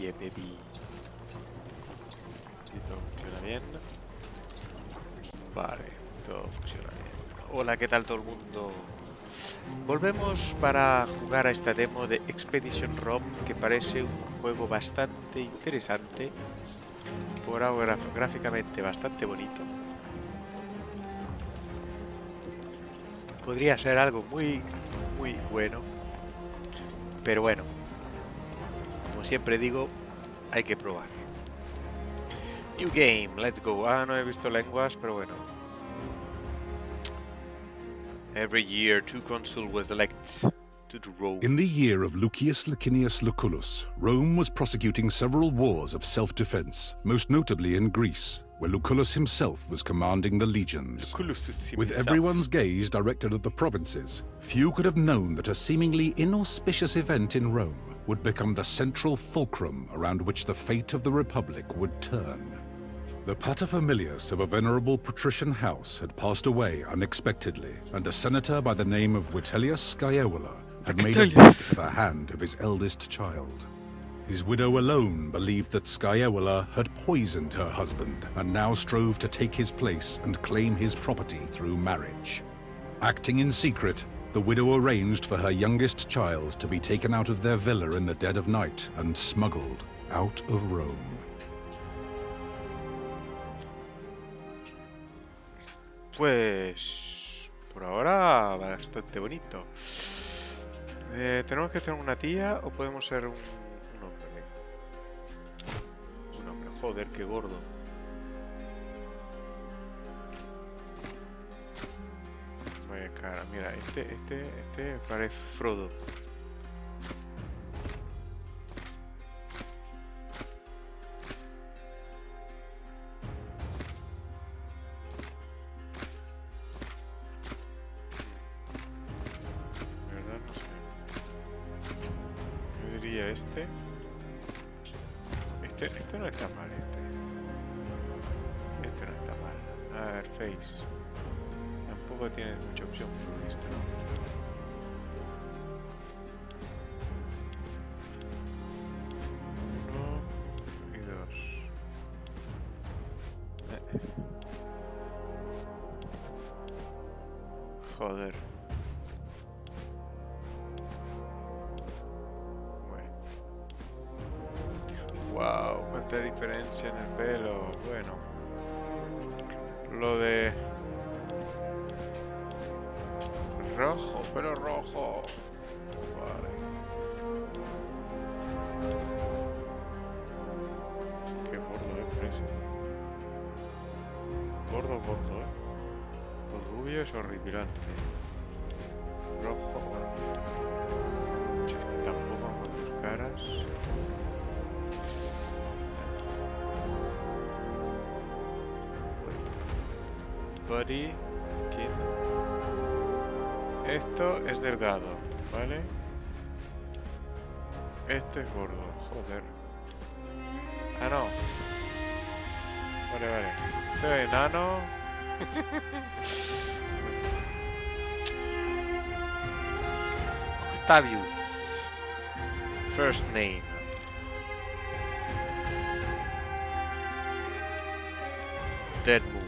Yeah, baby. Sí, todo funciona bien. Vale, todo funciona bien. Hola, ¿qué tal todo el mundo? Volvemos para jugar a esta demo de Expedition Rom, que parece un juego bastante interesante. Por ahora gráficamente bastante bonito. Podría ser algo muy bueno. Pero bueno, como siempre digo, hay que probar. New game, let's go. Ah, no he visto lenguas, pero bueno. Every year, 2 consul was elected to the Rome. In the year of Lucius Licinius Lucullus, Rome was prosecuting several wars of self-defense, most notably in Greece, where Lucullus himself was commanding the legions. With everyone's gaze directed at the provinces, few could have known that a seemingly inauspicious event in Rome would become the central fulcrum around which the fate of the Republic would turn. The paterfamilias of a venerable patrician house had passed away unexpectedly, and a senator by the name of Vitellius Scaevola had made a bid for the hand of his eldest child. His widow alone believed that Scaevola had poisoned her husband, and now strove to take his place and claim his property through marriage. Acting in secret, the widow arranged for her youngest child to be taken out of their villa in the dead of night and smuggled out of Rome. Pues por ahora bastante bonito. ¿Tenemos que tener una tía o podemos ser un hombre? Un hombre, joder, qué gordo. Vaya cara, mira, este parece Frodo. Este no está mal, este no está mal. A ver, Face. Tampoco tiene mucha opción por lo visto, ¿no? Uno y dos. Joder. Wow, cuánta diferencia en el pelo. Bueno, lo de rojo, pelo rojo. Vale. Qué gordo, parece. Gordo, Lo rubio es horripilante. Rojo. Tampoco con tus caras. Body, skin. Esto es delgado, ¿vale? Esto es gordo, joder. Ah, no. Vale. Esto es enano. Octavius. First name. Deadmoon.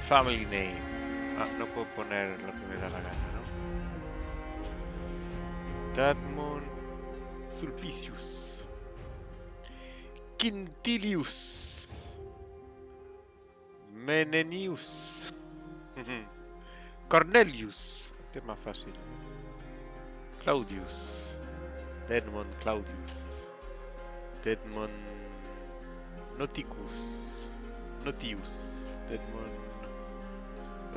Family name. Ah, no puedo poner lo que me da la gana, ¿no? Deadmoon Sulpicius. Quintilius. Menenius. Cornelius. Este es más fácil. Claudius. Deadmon Claudius. Deadmon Notius. Deadmon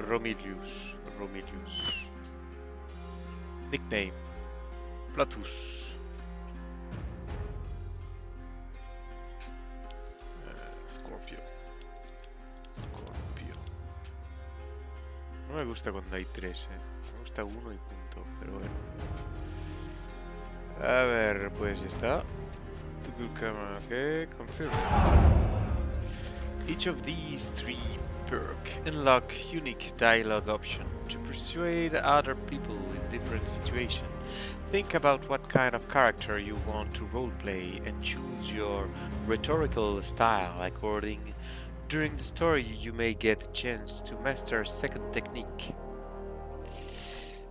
Romilius. Nickname Platus. Scorpio. No me gusta cuando hay tres, me gusta uno y punto, pero bueno. A ver, pues ya está. To good camera, okay, confirm. Each of these three perk unlock unique dialogue option to persuade other people in different situations. Think about what kind of character you want to roleplay and choose your rhetorical style according. During the story, you may get a chance to master a second technique.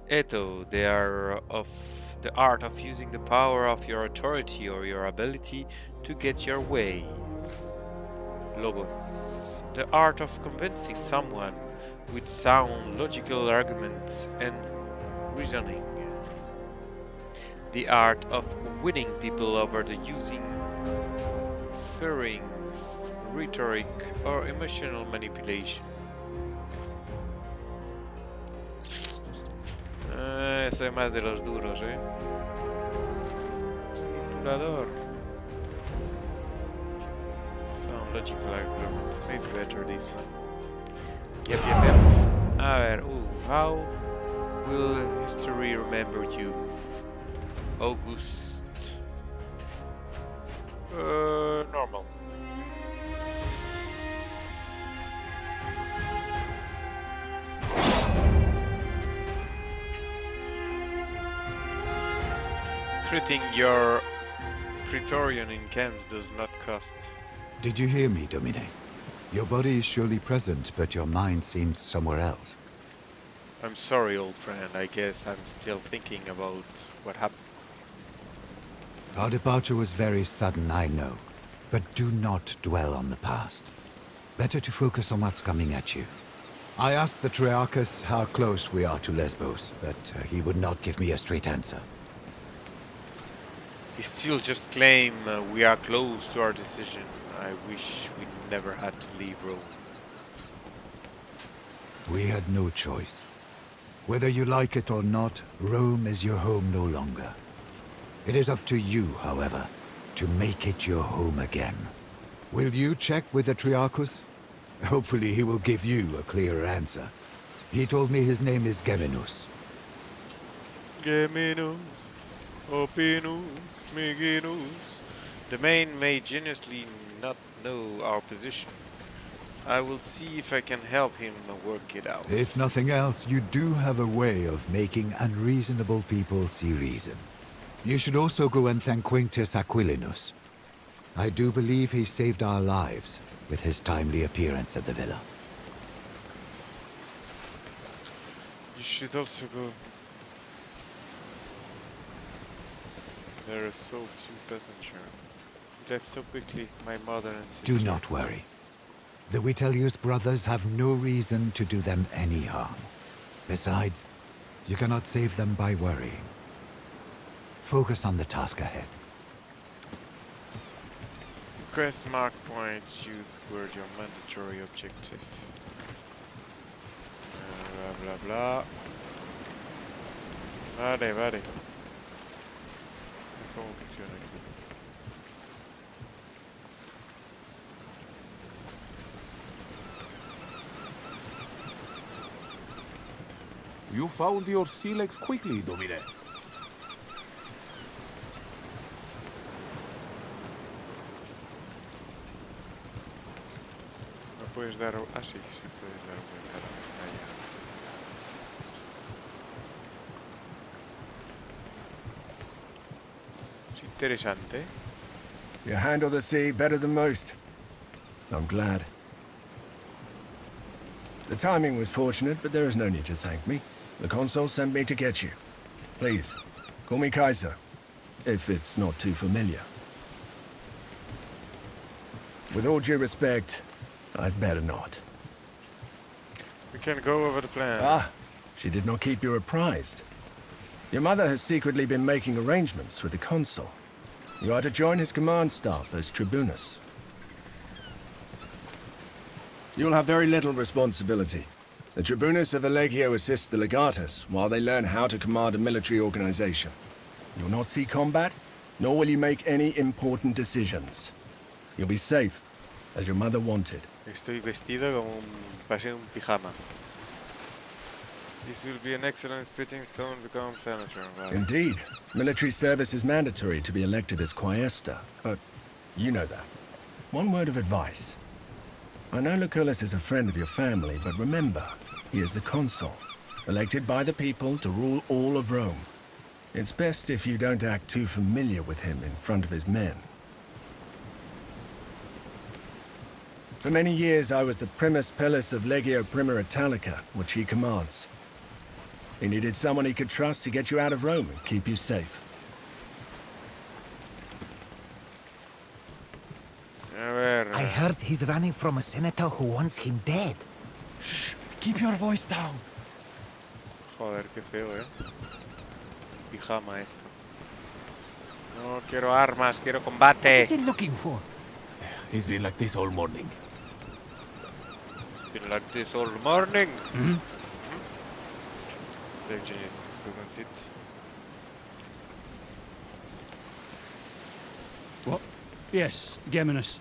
Eto, the art of using the power of your authority or your ability to get your way. Logos, the art of convincing someone with sound logical arguments and reasoning. The art of winning people over the using fearing, rhetoric or emotional manipulation. Ese es más de los duros, Manipulador. Sound logical argument. Maybe better this one. Yep. A ver, how will history remember you? August. Normal. Treating your Praetorian in camps does not cost. Did you hear me, Domine? Your body is surely present, but your mind seems somewhere else. I'm sorry, old friend. I guess I'm still thinking about what happened. Our departure was very sudden, I know. But do not dwell on the past. Better to focus on what's coming at you. I asked the Triarchus how close we are to Lesbos, but he would not give me a straight answer. He still just claim we are close to our decision. I wish we never had to leave Rome. We had no choice. Whether you like it or not, Rome is your home no longer. It is up to you, however, to make it your home again. Will you check with the Triarchus? Hopefully he will give you a clearer answer. He told me his name is Geminus. Geminus, Opinus, Meginus. The man may genuinely not know our position. I will see if I can help him work it out. If nothing else, you do have a way of making unreasonable people see reason. You should also go and thank Quintus Aquilinus. I do believe he saved our lives with his timely appearance at the villa. You should also go. There are so few passengers. You left so quickly, my mother and sister. Do not worry. The Vitellius brothers have no reason to do them any harm. Besides, you cannot save them by worrying. Focus on the task ahead. Request mark point used word your mandatory objective. Bla bla bla. Vale. ¿Cómo funciona aquí? You found your silex quickly, Domine. No puedes dar... Ah, sí, sí puedes dar vuelta a la pantalla. Es interesante. You handle the sea better than most. I'm glad. The timing was fortunate, but there is no need to thank me. The consul sent me to get you. Please, call me Kaiser, if it's not too familiar. With all due respect, I'd better not. We can go over the plan. Ah, she did not keep you apprised. Your mother has secretly been making arrangements with the consul. You are to join his command staff as Tribunus. You'll have very little responsibility. The Tribunus of Allegio assists the Legatus while they learn how to command a military organization. You'll not see combat, nor will you make any important decisions. You'll be safe, as your mother wanted. Estoy vestido como parece un pijama. This will be an excellent spitting stone to become senator. Right? Indeed. Military service is mandatory to be elected as Quaestor, but you know that. One word of advice. I know Lucullus is a friend of your family, but remember, he is the consul, elected by the people to rule all of Rome. It's best if you don't act too familiar with him in front of his men. For many years, I was the primus pillis of Legio Prima Italica, which he commands. He needed someone he could trust to get you out of Rome and keep you safe. A ver. I heard he's running from a senator who wants him dead. Shh! Keep your voice down. Joder, qué feo, Pijama esto. No quiero armas, quiero What combate. is he looking for? He's been like this all morning. Been like this all morning. Save genius, isn't it? What? Yes, Geminus.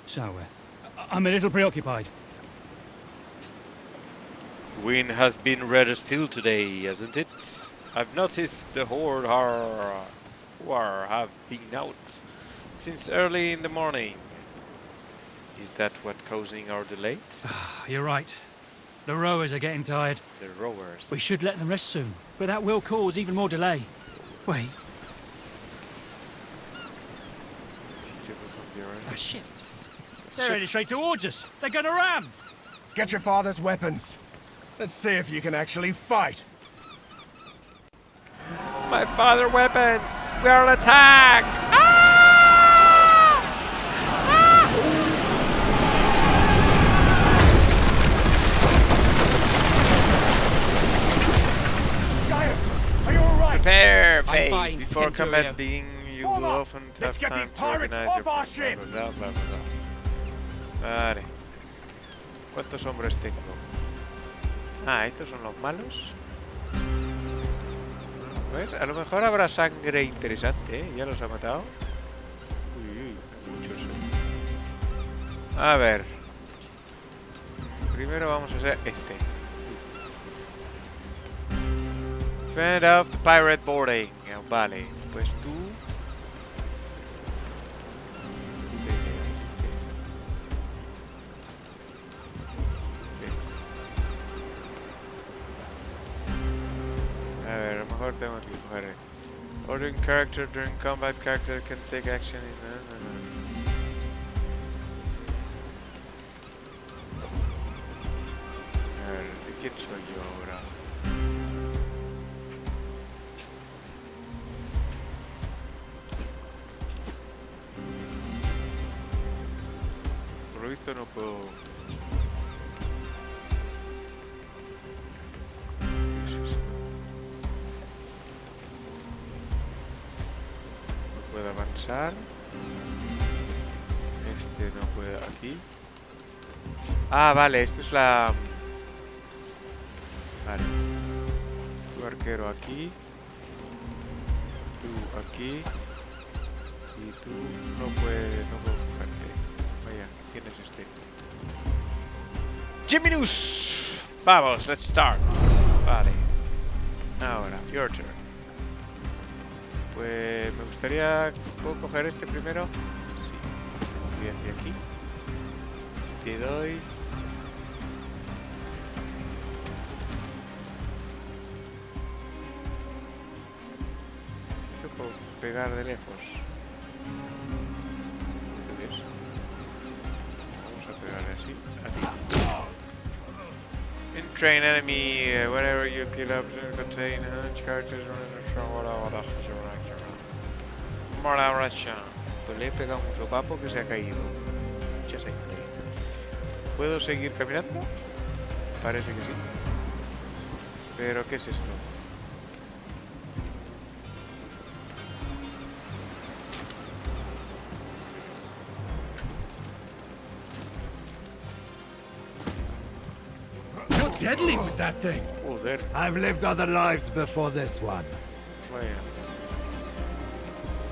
So, I'm a little preoccupied. Wind has been rather still today, hasn't it? I've noticed the horde have been out since early in the morning. Is that what causing our delay? You're right. The rowers are getting tired. The rowers. We should let them rest soon, but that will cause even more delay. Wait. Ah, shit. They're headed straight towards us. They're gonna ram! Get your father's weapons. Let's see if you can actually fight. My father weapons! We are on attack! Gaius, are you alright? Prepare I'm phase fine, before Centurio. combat being. You Form will up. often Let's have get time these to pirates organize off our your ship. bla, bla, bla, bla. Vale. ¿Cuántos hombres tengo? Ah, estos son los malos. ¿Ves? A lo mejor habrá sangre interesante, ¿eh? Ya los ha matado. Uy, uy, muchos. A ver. Primero vamos a hacer este. Fend off the pirate boarding. Vale, pues tú. A ver, a lo mejor tengo que coger. Ordering character during combat, character can take action in. A ver, ¿de quién soy yo ahora? Por lo visto no puedo. ¿Qué es esto? No puedo avanzar. Este no puede aquí. Ah, vale, esto es la. Vale. Tu arquero aquí. Tú aquí. Y tú no puedes cogerte. Vaya, ¿quién es este? Geminus! Vamos, let's start. Vale. Ahora, your turn. Pues me gustaría... ¿Puedo coger este primero? Sí. Voy hacia aquí. Te doy... Esto puedo pegar de lejos. ¿Qué ves? Vamos a pegarle así. A ti. Train enemy whenever you kill up contain characters. Pues le he pegado mucho papo que se ha caído. Mucha sangre. ¿Puedo seguir caminando? Parece que sí. Pero ¿qué es esto? Deadly with that thing. Joder, I've lived other lives before this one. vaya.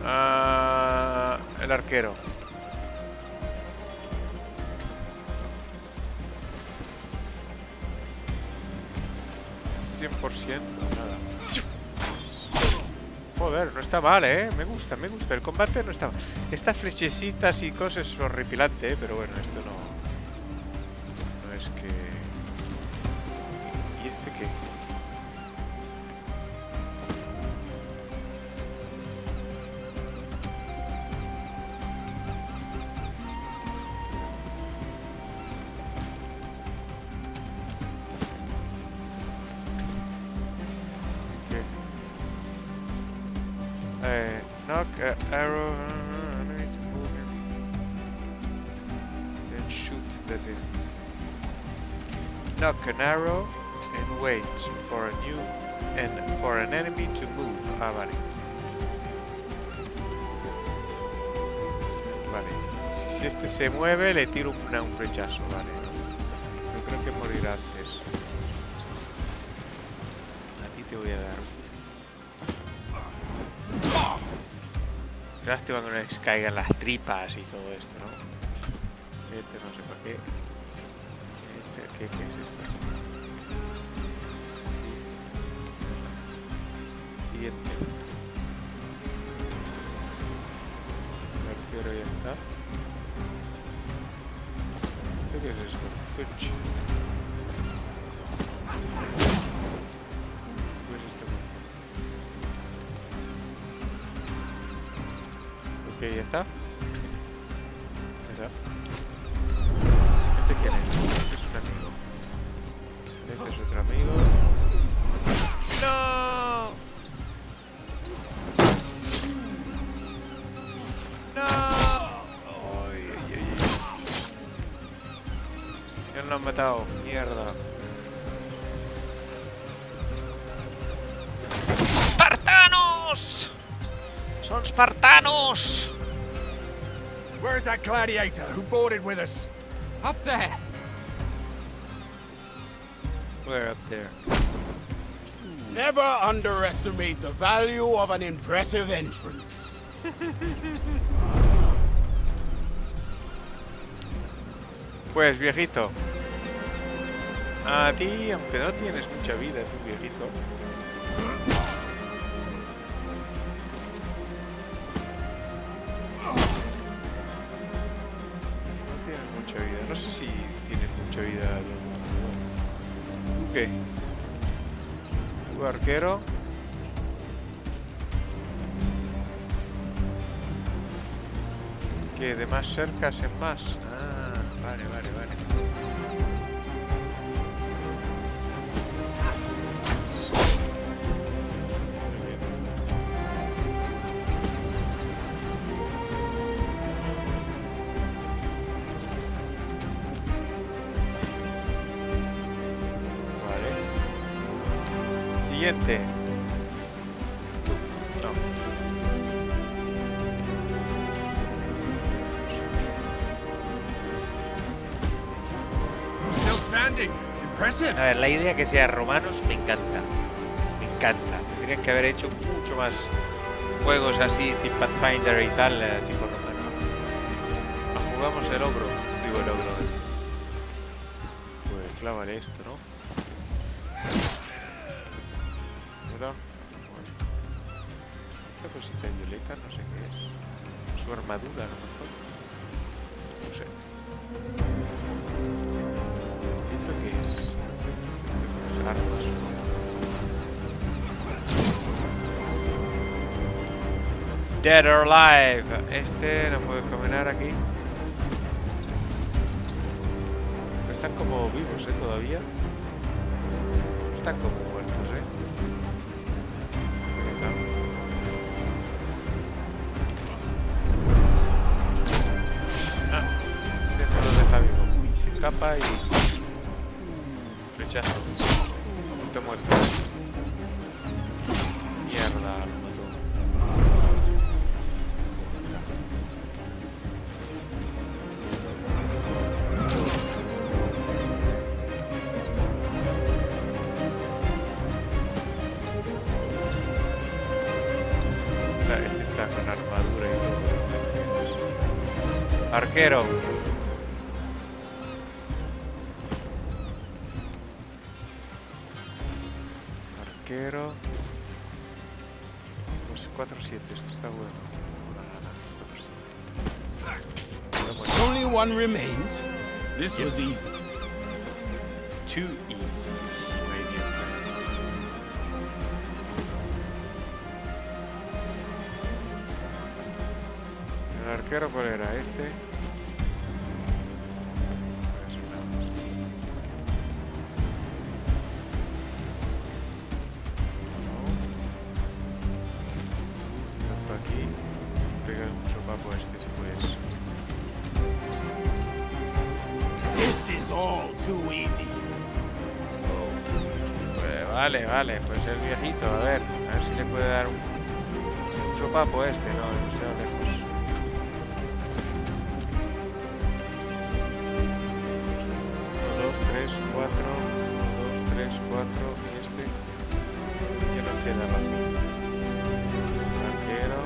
Ah, el arquero. ¿100%? Nada. Joder, no está mal, ¿eh? Me gusta. El combate no está mal. Estas flechecitas y cosas es horripilante, ¿eh? Pero bueno, esto no... No es que... ¿Y este qué? Knock an arrow. Enemy to move in. Then shoot that in. Knock an arrow and wait for an enemy to move. Ah, vale. Vale. Si este se mueve, le tiro un rechazo, vale. Yo creo que morirá antes. A ti te voy a dar. Lástima que no les caigan las tripas y todo esto, ¿no? Este no sé para qué. ¿Qué es esto? Siguiente. El arquero ya está. ¿Qué es esto? Punch. ¿Qué es este punto? Ok, ya está. Ya está. ¿Este quién es? Este es un amigo. Este es otro amigo. ¡No! ¡No! ¡Ay, ay, ay! Ya lo han matado. Mierda. ¡Espartanos! ¡Son espartanos! Where's that gladiator who boarded with us? Up there! We're up there. Never underestimate the value of an impressive entrance. Pues, viejito. A ti, aunque no tienes mucha vida, tú, viejito. No tienes mucha vida. No sé si tienes mucha vida. ¿Tú qué? ¿Tu arquero? Que de más cerca hacen más. Ah, vale, vale, vale. Muy bien. Vale. Siguiente. No. Still standing. Impressive. A ver, la idea que sea romanos me encanta. Me encanta. Tendrían que haber hecho mucho más juegos así, tipo Pathfinder y tal, tipo romano. Jugamos el ogro. Digo el ogro. Pues clávale esto, ¿no? ¿Verdad? Bueno. Esta cosita violeta, no sé qué es. Su armadura, a lo mejor. No sé. ¿Esto qué es? Los armas, ¿no? Dead or alive. Este no puede caminar aquí. Están como vivos, todavía. Están como muertos, Ah, este no lo deja vivo. Uy, se escapa y... Flechazo. Punto muerto. Mierda, lo mató. Este está con armadura y todo. Arquero. Arquero. Pues 4-7, esto está bueno. Only one remains. This was easy. Too easy, my dear friend. ¿El arquero cuál era? Este. Es una más. No. Tanto aquí. papo este si puedes. This is all too easy. Pues vale, pues el viejito, a ver si le puede dar un sopapo a este, no, demasiado lejos. 1, 2, 3, 4, 1, 2, 3, 4, y este que nos queda abajo. Arquero.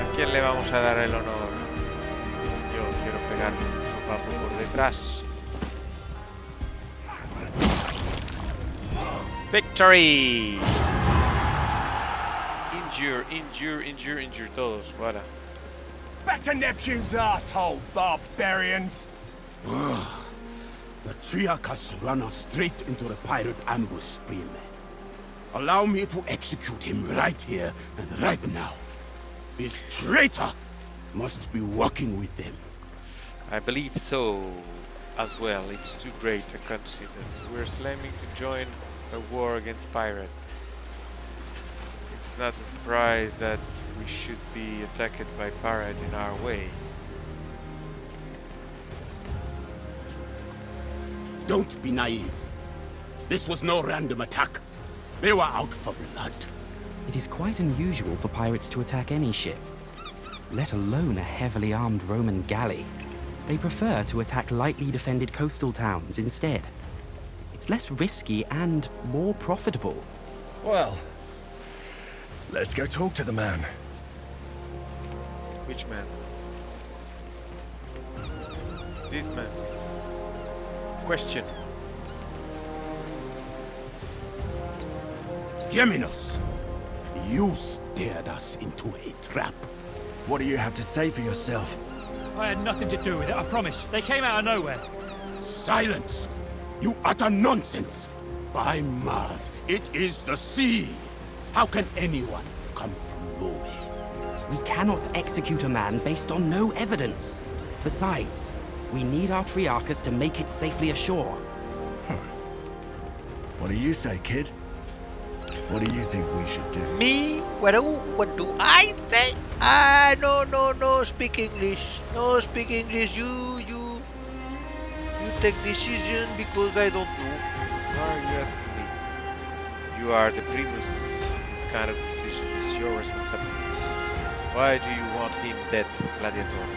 ¿A quién le vamos a dar el honor? Yo quiero pegarle un sopapo por detrás. Victory! Injure todos, voilà. Back to Neptune's asshole, barbarians! The Triarchus run us straight into the pirate ambush, Spreme. Allow me to execute him right here and right now. This traitor must be working with them. I believe so as well. It's too great a coincidence. We're slamming to join a war against pirates. It's not a surprise that we should be attacked by pirates in our way. Don't be naive. This was no random attack. They were out for blood. It is quite unusual for pirates to attack any ship, let alone a heavily armed Roman galley. They prefer to attack lightly defended coastal towns instead. It's less risky and more profitable. Well, let's go talk to the man. Which man? This man. Question. Geminus, you steered us into a trap. What do you have to say for yourself? I had nothing to do with it, I promise. They came out of nowhere. Silence! You utter nonsense! By Mars, it is the sea! How can anyone come from nowhere? We cannot execute a man based on no evidence. Besides, we need our Triarchus to make it safely ashore. What do you say, kid? What do you think we should do? Me? What do I say? No, speak English. No, speak English. You take decision because I don't know. Why are you asking me? You are the primus. This kind of decision is your responsibility. Why do you want him dead, Gladiator?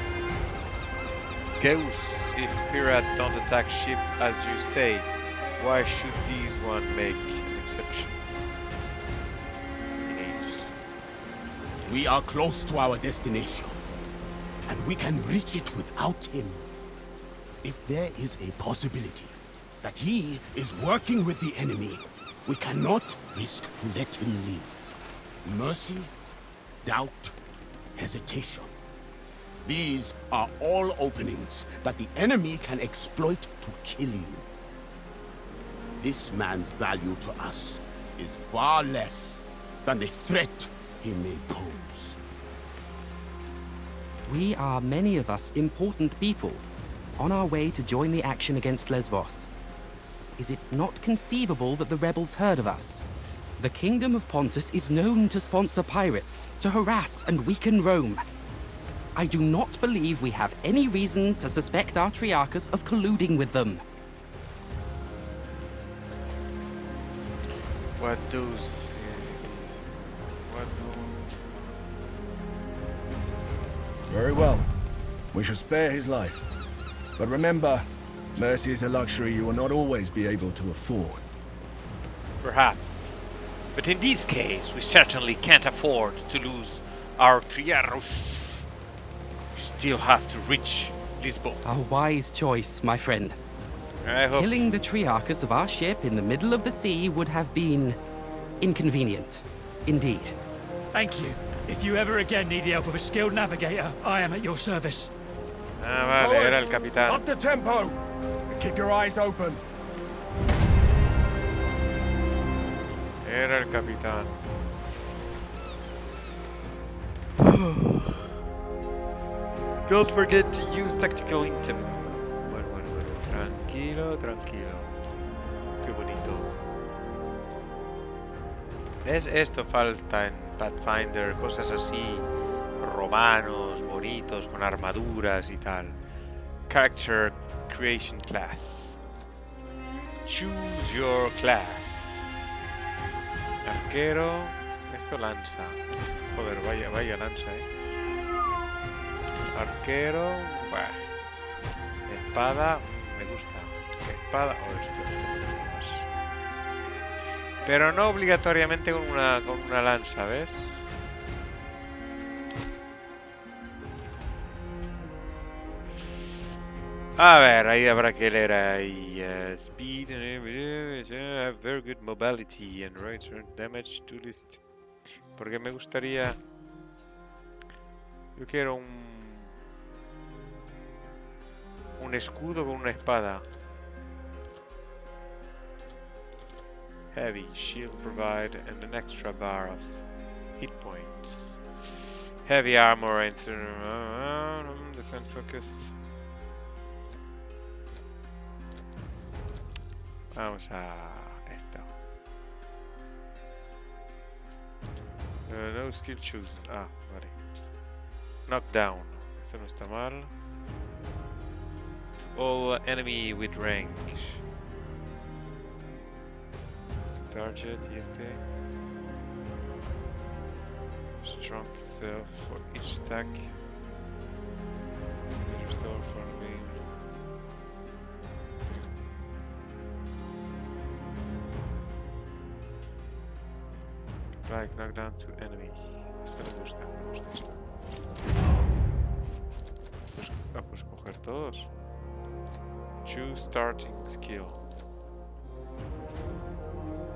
Chaos, if pirates don't attack ship as you say, why should these one make an exception? We are close to our destination, and we can reach it without him. If there is a possibility that he is working with the enemy, we cannot risk to let him live. Mercy, doubt, hesitation. These are all openings that the enemy can exploit to kill you. This man's value to us is far less than the threat he may pose. We are, many of us, important people, on our way to join the action against Lesbos. Is it not conceivable that the rebels heard of us? The Kingdom of Pontus is known to sponsor pirates, to harass and weaken Rome. I do not believe we have any reason to suspect our Triarchus of colluding with them. What does... Very well. We shall spare his life. But remember, mercy is a luxury you will not always be able to afford. Perhaps. But in this case, we certainly can't afford to lose our Triarchus. We still have to reach Lisbon. A wise choice, my friend. I hope. Killing the Triarchus of our ship in the middle of the sea would have been inconvenient. Indeed. Thank you. If you ever again need the help of a skilled navigator, I am at your service. Ah, vale, era el capitán. Up the tempo! Keep your eyes open. Era el capitán. Don't forget to use tactical item. Bueno. Tranquilo. Qué bonito. ¿Ves? Esto falta en Pathfinder, cosas así, romanos, bonitos, con armaduras y tal. Character Creation Class. Choose your class. Arquero. Esto lanza. Joder, vaya lanza, Arquero. Bah. Espada. Me gusta. Espada. Esto me gusta más. Pero no obligatoriamente con una lanza, ¿ves? A ver, ahí habrá que leer ahí. Speed and very good mobility and return damage to list. Porque me gustaría... Yo quiero un escudo con una espada. Heavy shield provide and an extra bar of hit points. Heavy armor and defense focus. Vamos a esto. No skill choose. Vale. Knockdown. Esto no está mal. All enemy with range. Target y este. Strong to self for each stack. Restore for the main. Like knockdown to enemies. Esto me gusta esto. Pues coger todos. Choose starting skill.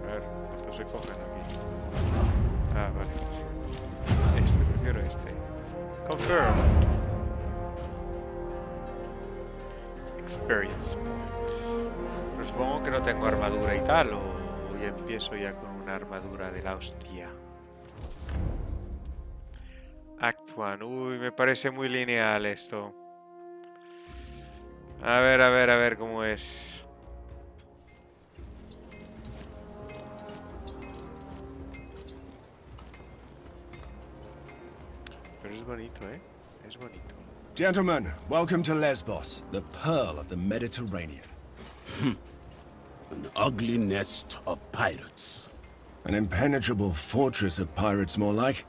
A ver, ¿cuántos se cogen aquí? Vale. Prefiero este. Confirmed. Experience point. Pero supongo que no tengo armadura y tal, o ya empiezo ya con una armadura de la hostia. Act 1. Uy, me parece muy lineal esto. A ver cómo es. Pero es bonito, Es bonito. Gentlemen, welcome to Lesbos, the pearl of the Mediterranean. An ugly nest of pirates. An impenetrable fortress of pirates, more like.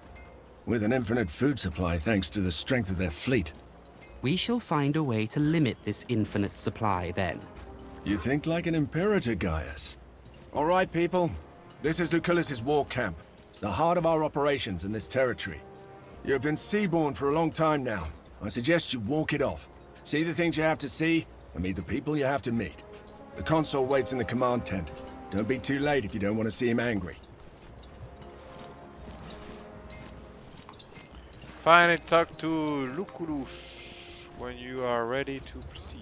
With an infinite food supply thanks to the strength of their fleet. We shall find a way to limit this infinite supply, then. You think like an imperator, Gaius. All right, people. This is Lucullus's war camp, the heart of our operations in this territory. You have been seaborne for a long time now. I suggest you walk it off. See the things you have to see, and meet the people you have to meet. The consul waits in the command tent. Don't be too late if you don't want to see him angry. Finally, talk to Lucullus when you are ready to proceed.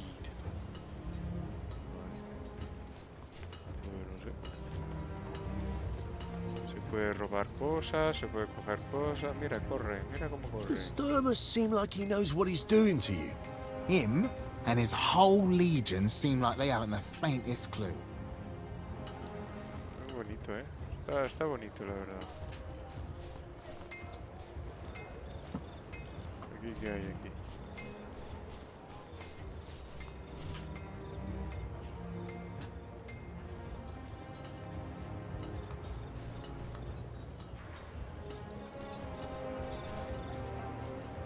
Se puede robar cosas, se puede coger cosas. Mira, corre, mira cómo corre. The Sturmus seem like he knows what he's doing to you. Him and his whole legion seem like they haven't the faintest clue. Muy bonito, Está bonito, la verdad. ¿Qué hay aquí?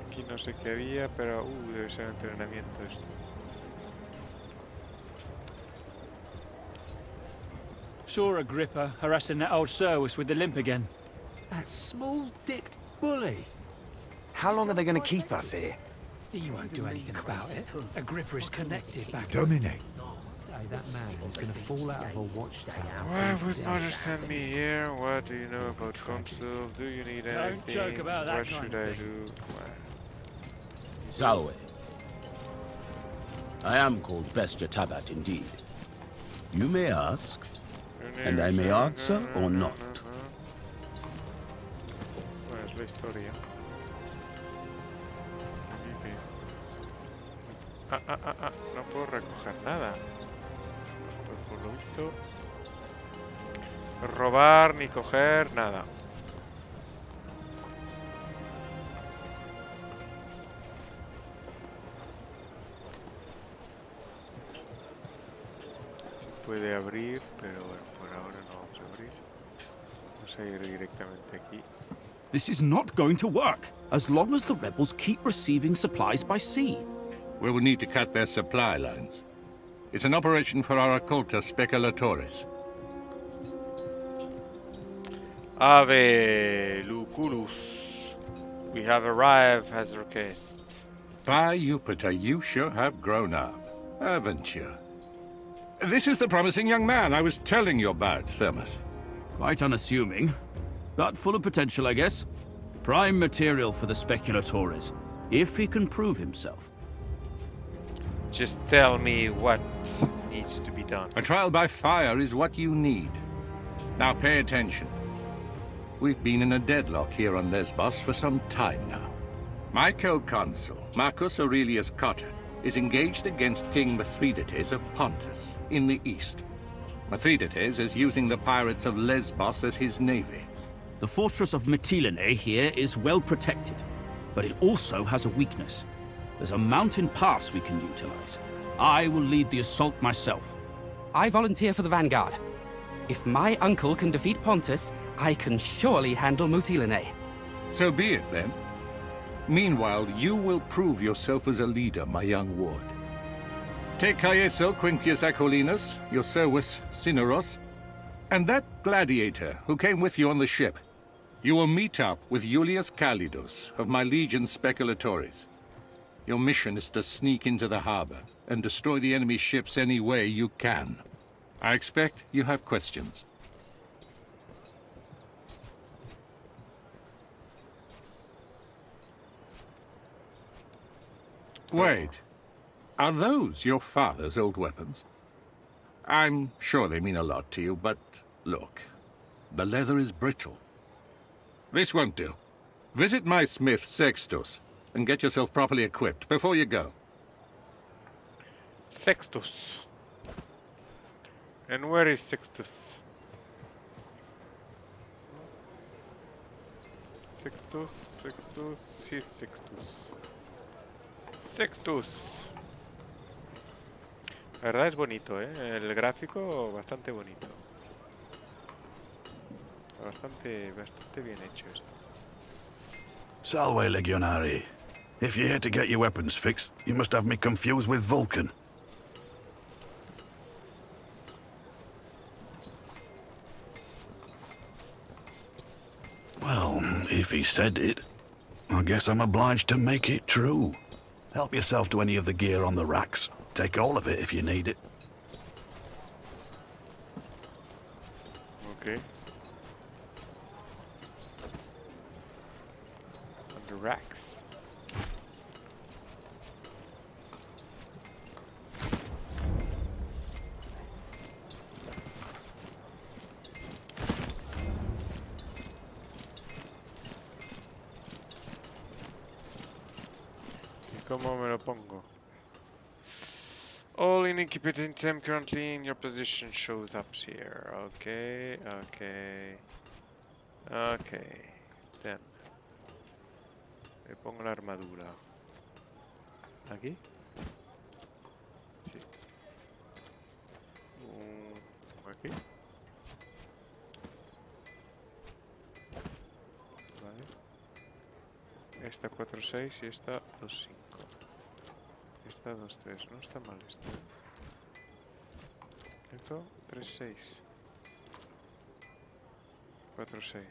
Aquí no sé qué había, pero debe ser entrenamiento esto. Saw Agrippa harassing that old Serwis with the limp again. That small-dicked bully. How long are they going to keep us here? You won't do anything about it. Agrippa is connected back. Domine. That man is going to fall out of a watchtower. Why would Mother send me here? What do you know about Consul? Do you need anything? Don't joke about that what kind should of I thing. do? Salwe. I am called Bestia Tabat indeed. You may ask, and I may answer or not. Bueno, es la historia. No puedo recoger nada. Pues por lo visto... robar ni coger nada. Puede abrir, pero bueno, por ahora no vamos a abrir. Vamos a ir directamente aquí. This is not going to work, as long as the rebels keep receiving supplies by sea. We will need to cut their supply lines. It's an operation for our occulta speculatores. Ave Lucullus, we have arrived as requested. By Jupiter, you sure have grown up, haven't you? This is the promising young man I was telling you about, Thermus. Quite unassuming, but full of potential, I guess. Prime material for the speculatores, if he can prove himself. Just tell me what needs to be done. A trial by fire is what you need. Now pay attention. We've been in a deadlock here on Lesbos for some time now. My co-consul, Marcus Aurelius Cotta, is engaged against King Mithridates of Pontus, in the east. Mithridates is using the pirates of Lesbos as his navy. The fortress of Mytilene here is well protected, but it also has a weakness. There's a mountain pass we can utilize. I will lead the assault myself. I volunteer for the vanguard. If my uncle can defeat Pontus, I can surely handle Mytilene. So be it, then. Meanwhile, you will prove yourself as a leader, my young ward. Take Caeso Quintius Acollinus, your Servus Cineros, and that gladiator who came with you on the ship. You will meet up with Julius Calidus of my legion Speculatores. Your mission is to sneak into the harbor and destroy the enemy ships any way you can. I expect you have questions. Wait. Are those your father's old weapons? I'm sure they mean a lot to you, but look. The leather is brittle. This won't do. Visit my smith, Sextus, and get yourself properly equipped before you go. Sextus. And where is Sextus? Sextus, he's Sextus. Sextus. La verdad es bonito, ¿eh? El gráfico bastante bonito. Bastante bien hecho esto. Salve, Legionari. If you're here to get your weapons fixed, you must have me confused with Vulcan. Well, if he said it, I guess I'm obliged to make it true. Help yourself to any of the gear on the racks. Take all of it if you need it. Okay. On the racks. ¿Y cómo me lo pongo? All incompetent item currently in your position shows up here. Okay. Then. Me pongo la armadura. ¿Aquí? Sí. Aquí. Vale. Esta 4.6 y esta 2.5. Esta 2.3, no está mal esta. Esto 3.6. 4.6.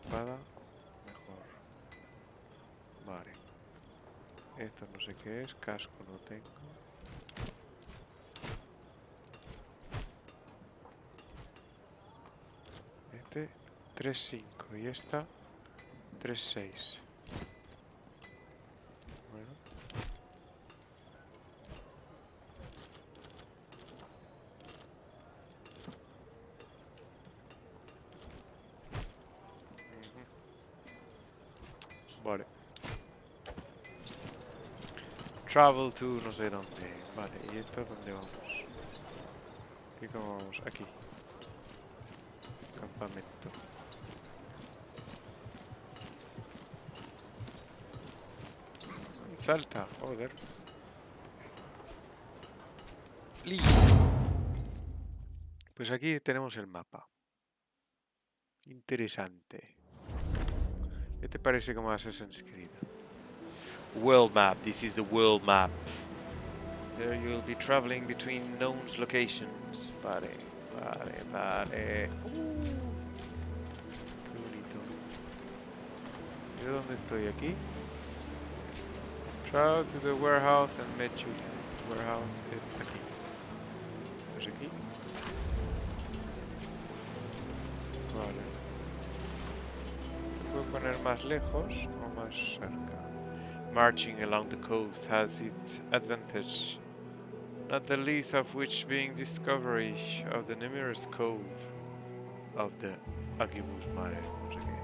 Espada, mejor. Vale. Esto no sé qué es, casco no tengo. Este 3.5 y esta 3.6. Bueno. Vale. Travel to no sé dónde. Vale, ¿y esto dónde vamos? ¿Y cómo vamos? Aquí. Campamento. Salta, joder. Pues aquí tenemos el mapa. Interesante. ¿Qué te parece como Assassin's Creed? World map. This is the world map. There you'll be traveling between known locations. Vale, vale, vale. Qué bonito. ¿Yo dónde estoy? ¿Aquí? Travel to the warehouse and meet Julian. Warehouse es aquí. ¿Es aquí? Vale. ¿Puedo poner más lejos o más cerca? Marching along the coast has its advantage, not the least of which being discovery of the numerous cove of the Agibus Mare. No sé qué.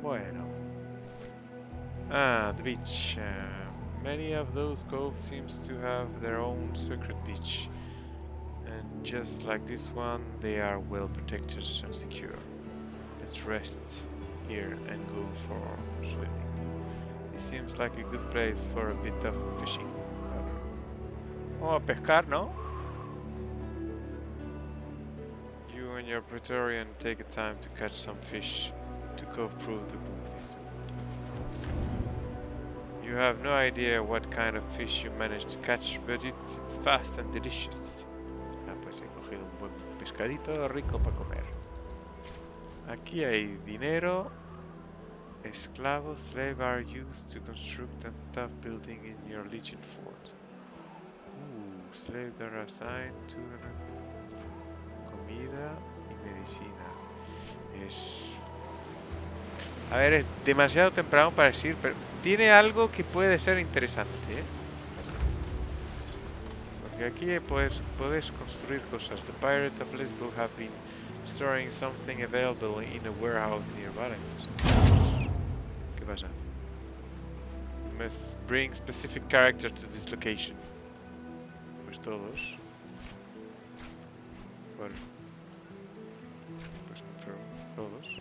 Bueno. Ah, the beach. Many of those coves seems to have their own secret beach. And just like this one, they are well protected and secure. Let's rest here and go for swimming. It seems like a good place for a bit of fishing. Vamos a pescar, ¿no? You and your Praetorian take a time to catch some fish to prove the booties. You have no idea what kind of fish you managed to catch, but it's fast and delicious. Ah, pues he cogido un buen pescadito rico para comer. Aquí hay dinero. Esclavos, slave are used to construct and stuff building in your legion fort. Slaves are assigned to comida y medicina. Es... A ver, es demasiado temprano para decir, pero tiene algo que puede ser interesante, ¿eh? Porque aquí puedes construir cosas. The Pirate of Lisbon have been storing something available in a warehouse nearby. ¿Qué pasa? Must bring specific character to this location. Pues todos. Bueno. Pues todos.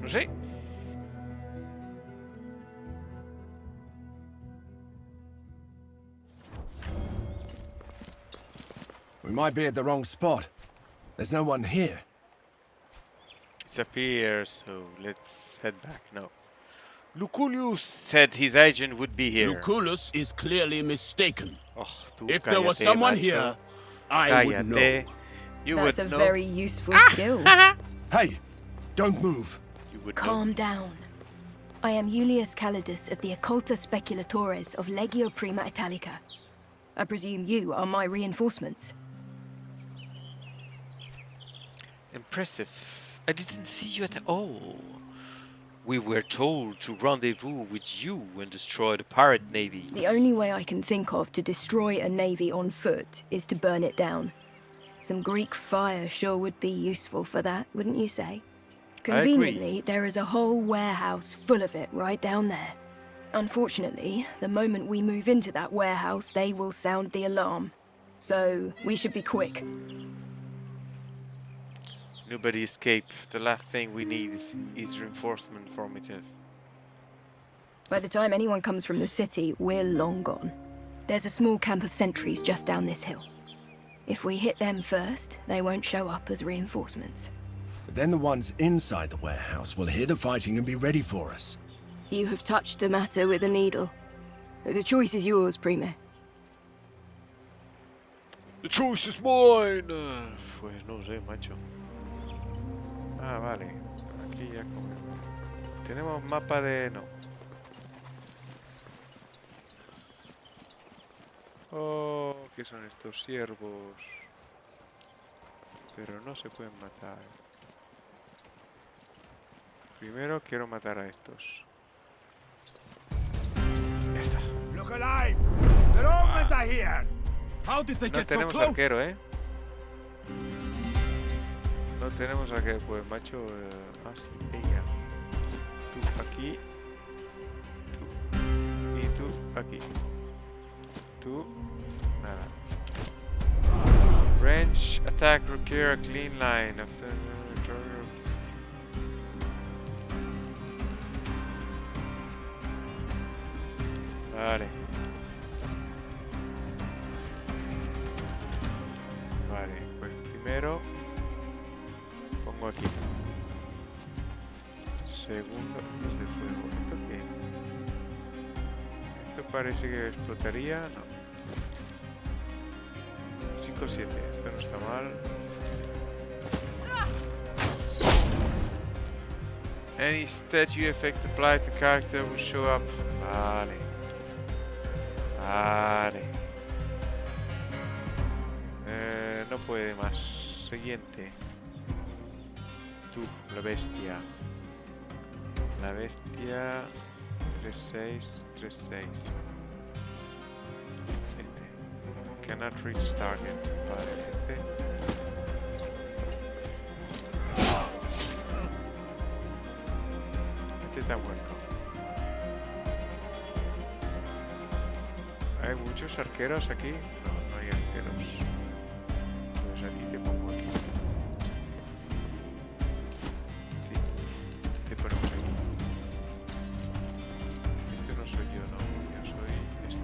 No sé. We might be at the wrong spot. There's no one here. It's up here, so let's head back now. Lucullus said his agent would be here. Lucullus is clearly mistaken. Oh, if there was someone here, I would know. That's a very useful skill. Hey, don't move. Calm down. I am Julius Calidus of the Occulta Speculatores of Legio Prima Italica. I presume you are my reinforcements. Impressive. I didn't see you at all. We were told to rendezvous with you and destroy the pirate navy. The only way I can think of to destroy a navy on foot is to burn it down. Some Greek fire sure would be useful for that, wouldn't you say? Conveniently, there is a whole warehouse full of it right down there. Unfortunately, the moment we move into that warehouse, they will sound the alarm. So, we should be quick. Nobody escaped. The last thing we need is reinforcement from it. By the time anyone comes from the city, we're long gone. There's a small camp of sentries just down this hill. If we hit them first, they won't show up as reinforcements. But then the ones inside the warehouse will hear the fighting and be ready for us. You have touched the matter with a needle. The choice is yours, Prime. The choice is mine! Pues no sé, macho. Ah, vale. Aquí ya comemos. Tenemos mapa de... no. Oh, ¿qué son estos ciervos? Pero no se pueden matar. Primero quiero matar a estos. Ya está. Look alive! The Romans are here! How did they No get so tenemos close? arquero, ¿eh? No tenemos arquero, pues macho. Ah, sí, ella. Tú aquí. Tú. Y tú aquí. Tú. Nada. Range attack require a clean line of the Vale. Vale, pues primero pongo aquí. Segundo, luz de fuego. ¿Esto qué? Esto parece que explotaría. No. 5-7. Esto no está mal. Any statue effect applied to character will show up. Vale. Vale. No puede más. Siguiente. Tú, la bestia. La bestia. 3-6, 3-6. Cannot reach target. Vale, este. Este está muerto. ¿Hay muchos arqueros aquí? No, no hay arqueros. Pues aquí te pongo aquí. Te ponemos aquí. Este no soy yo, no. Yo soy este.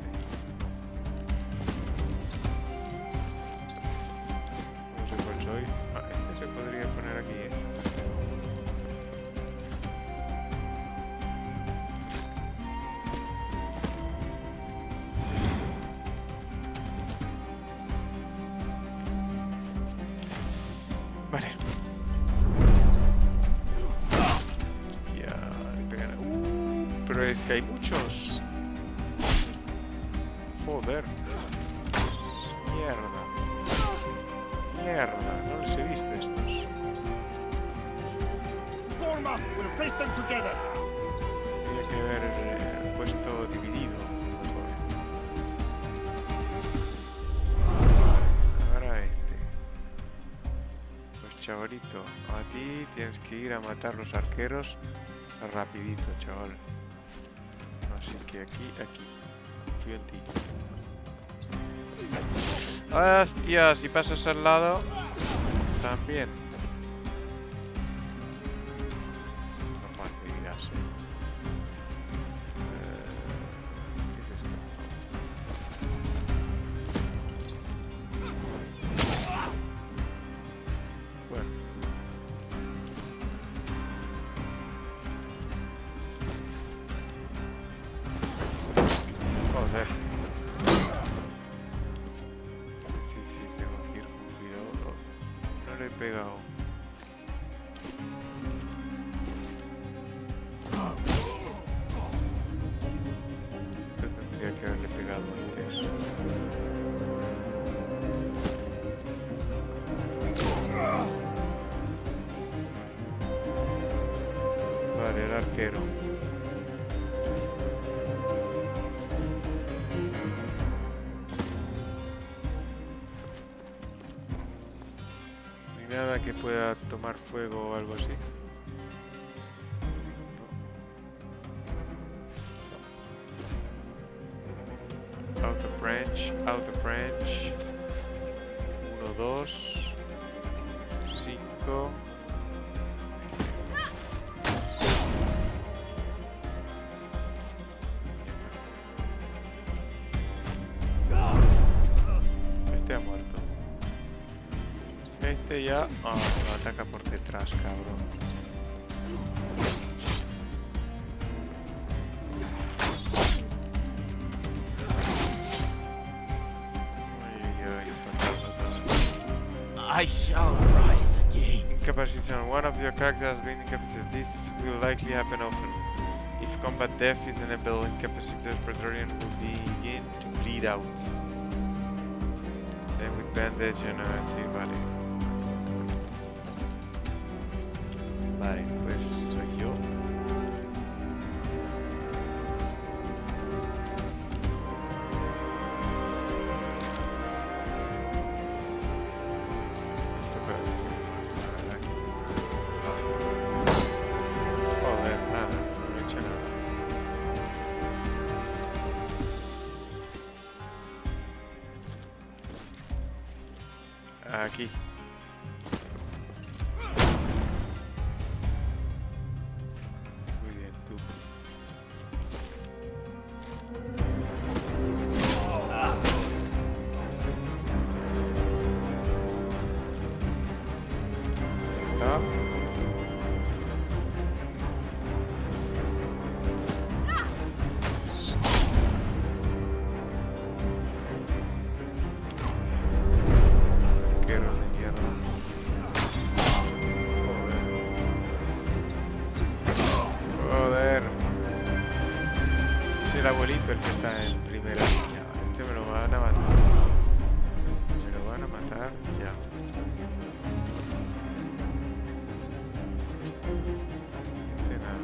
No sé cuál soy. Ah, este se podría poner aquí, Vale. Hostia, le pegan. Pero es que hay muchos. Joder. Mierda. Mierda, no les he visto estos. Tendría que haber puesto dividido. Mejor. Ahora este. Pues chavalito, a ti tienes que ir a matar los arqueros rapidito, chaval. Así que aquí. Confío en ti. Hostia, si pasas al lado, también. Normal, me dirás, ¿qué es esto? Bueno. Joder. Sí, tengo que ir con cuidado. No le he pegado. Yo tendría que haberle pegado antes. Vale, el arquero. Nada que pueda tomar fuego o algo así. No. Out of range. 1, 2, 5. Este ha muerto. Este ya... Ah, lo ataca por detrás, cabrón. I shall rise again. Incapacitation. One of your characters has been incapacitated. This will likely happen often. If combat death is enabled, incapacitated Praetorian will begin to bleed out. Then with bandage and sí, vale. Vale, pues soy yo. Esto parece que... Joder, nada. Aquí. Muy bien, tú. Está. El abuelito el que está en primera línea. Este me lo van a matar. Me lo van a matar ya. Este nada.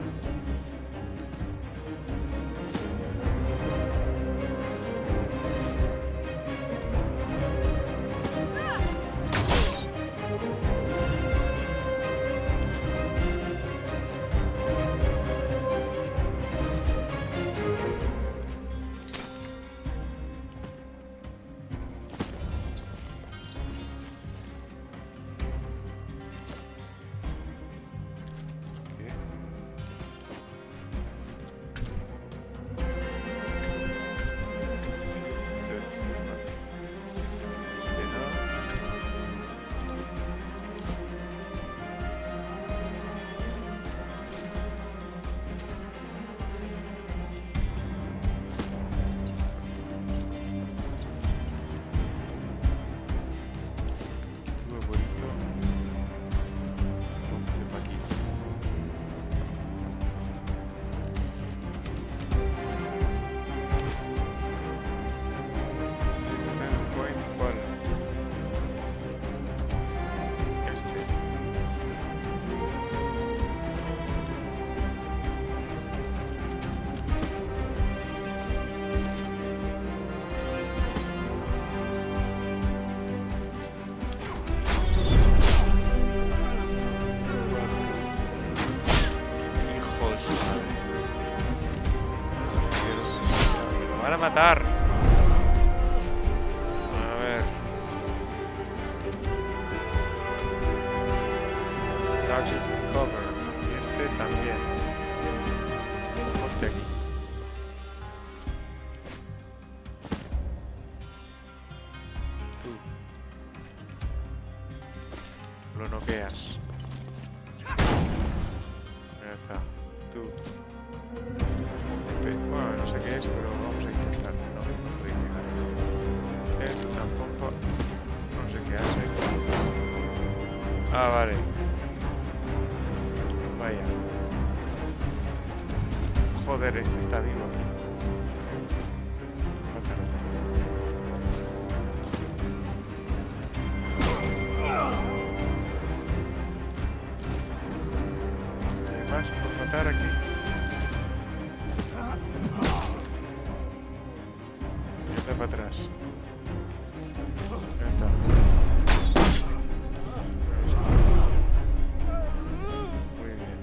Van a matar. A ver. Dodges is cover. Y este también. Ponte aquí. Tú. Lo noqueas. Ya está. Tú. Bueno, no sé qué es, pero vamos a intentar. No, no puede llegar. Esto tampoco. No sé qué hace. Ah, vale. Vaya. Joder, este está vivo aquí. ¿Qué más por matar aquí? Para atrás. Ya está. Muy bien.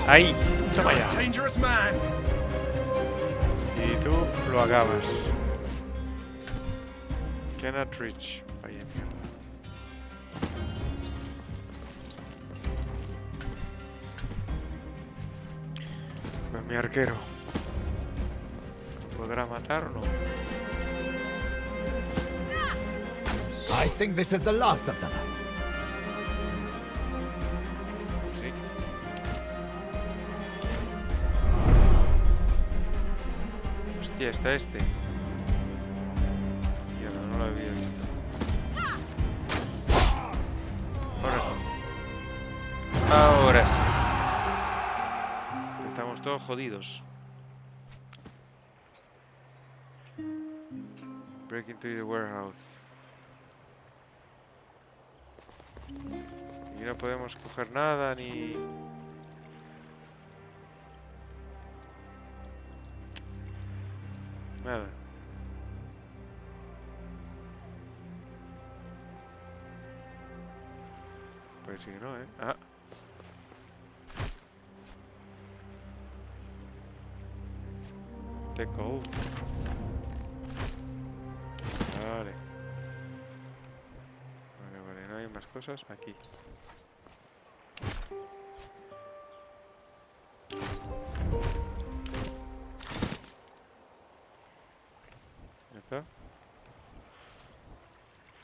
Ahí, toma ya. Y tú lo acabas. Cannot reach. Vaya mierda. Mi arquero. ¿Podrá matar o no? I think this is the last of them. Sí. Hostia, está este. Mierda, no lo había visto. Ahora sí. Ahora sí. Estamos todos jodidos. Break into the warehouse. Y no podemos coger nada ni... Nada. Pues sí, no, ¿eh? Ah. Take all. Vale. Vale, no hay más cosas aquí. Ya está.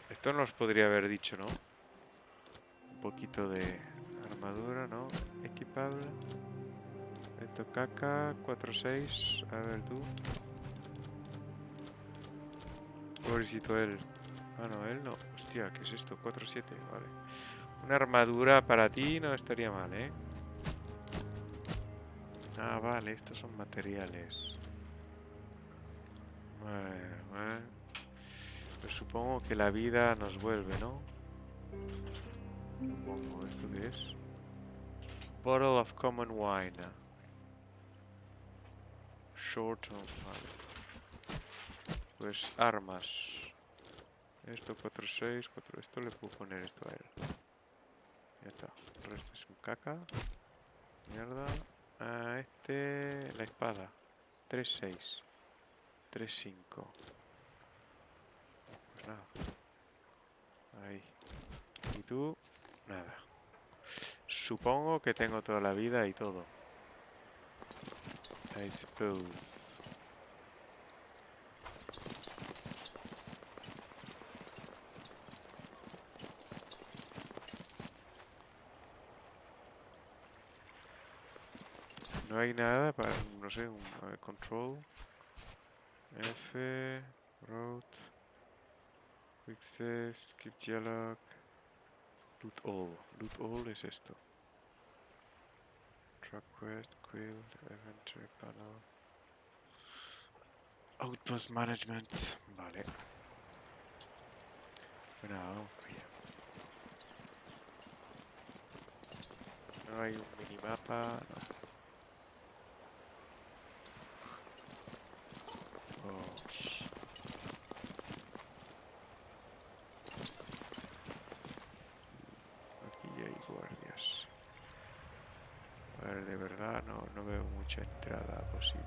Esto nos podría haber dicho, ¿no? Un poquito de armadura, ¿no? Equipable. Esto caca, 4-6. A ver tú. Pobrecito él. Ah, no, él no. Hostia, ¿qué es esto? 4-7, vale. Una armadura para ti no estaría mal, ¿eh? Ah, vale, estos son materiales. Vale. Pues supongo que la vida nos vuelve, ¿no? Supongo, ¿esto qué es? Bottle of common wine. Short of... Vale. Pues armas. Esto 4-6, 4... Esto le puedo poner esto a él. Ya está. El resto es un caca. Mierda. A este... La espada. 3-6. 3-5. Pues nada. Ahí. Y tú... Nada. Supongo que tengo toda la vida y todo. I suppose. No hay nada para, no sé, un control. F, road, quick save, skip dialog, loot all. Loot all es esto. Track quest, quill, inventory panel. Outpost management. Vale. Bueno, vamos allá. No hay un minimapa, no. Aquí hay guardias. A ver, de verdad no veo mucha entrada posible.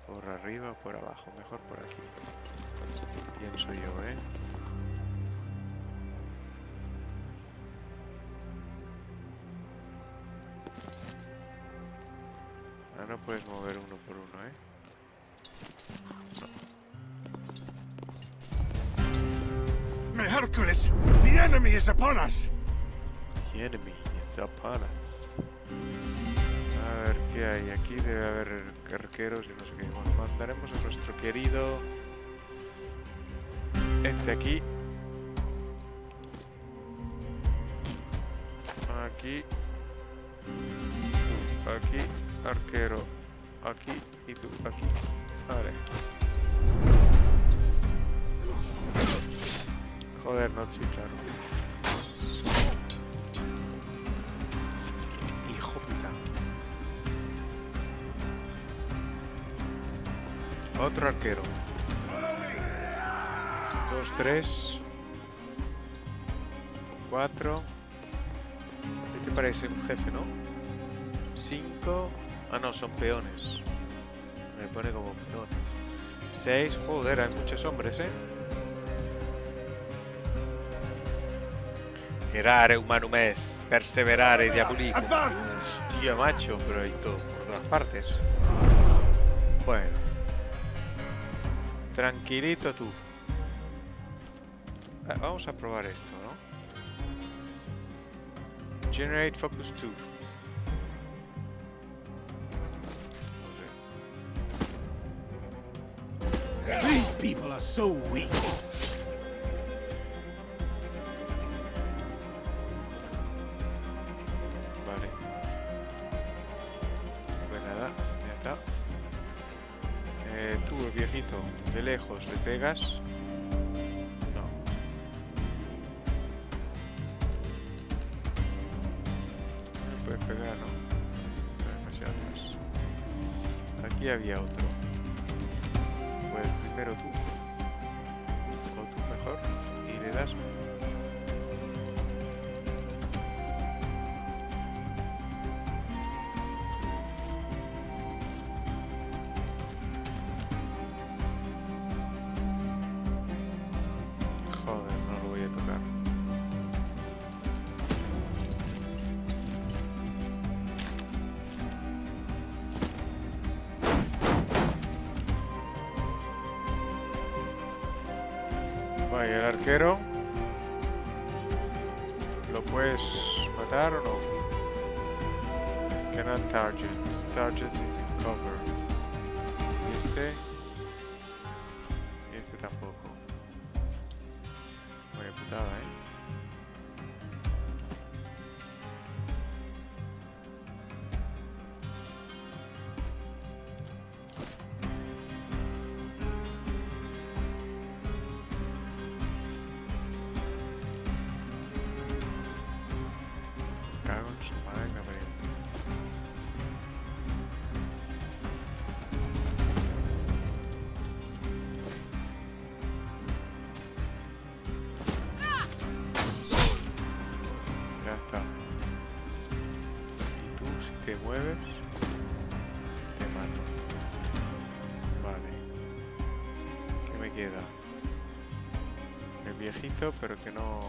Por arriba o por abajo, mejor por aquí. Pienso yo, ¿eh? Ah, no puedes mover uno por uno, ¿eh? May Hercules, the enemy is upon us. The enemy is upon us. A ver qué hay. Aquí debe haber arqueros y no sé qué. Bueno, mandaremos a nuestro querido este aquí. Aquí. Aquí. Arquero. Aquí y tú. Aquí. Vale. Joder, no, sí, claro. Hijo puta. Otro arquero. 2, 3. 4. Este parece un jefe, ¿no? 5. Ah, no, son peones. Me pone como peones. 6. Joder, hay muchos hombres, ¿eh? Erare humanum est, perseverare diabolicum. Hostia, macho, pero hay todo por todas partes. Bueno. Tranquilito tú. Vamos a probar esto, ¿no? Generate focus 2. These people are so weak. De lejos le pegas. No. No me puedes pegar, no. Demasiados. Aquí había otro. Pues primero tú. O tú mejor. Y le das. Ahí el arquero. ¿Lo puedes matar o no? Cannot target. Target is in cover. ¿Y este? Y este tampoco. Vaya putada, Cago en su madre, Gabriel. Ya está. Y tú, si te mueves, te mato. Vale. ¿Qué me queda? El viejito, pero que no...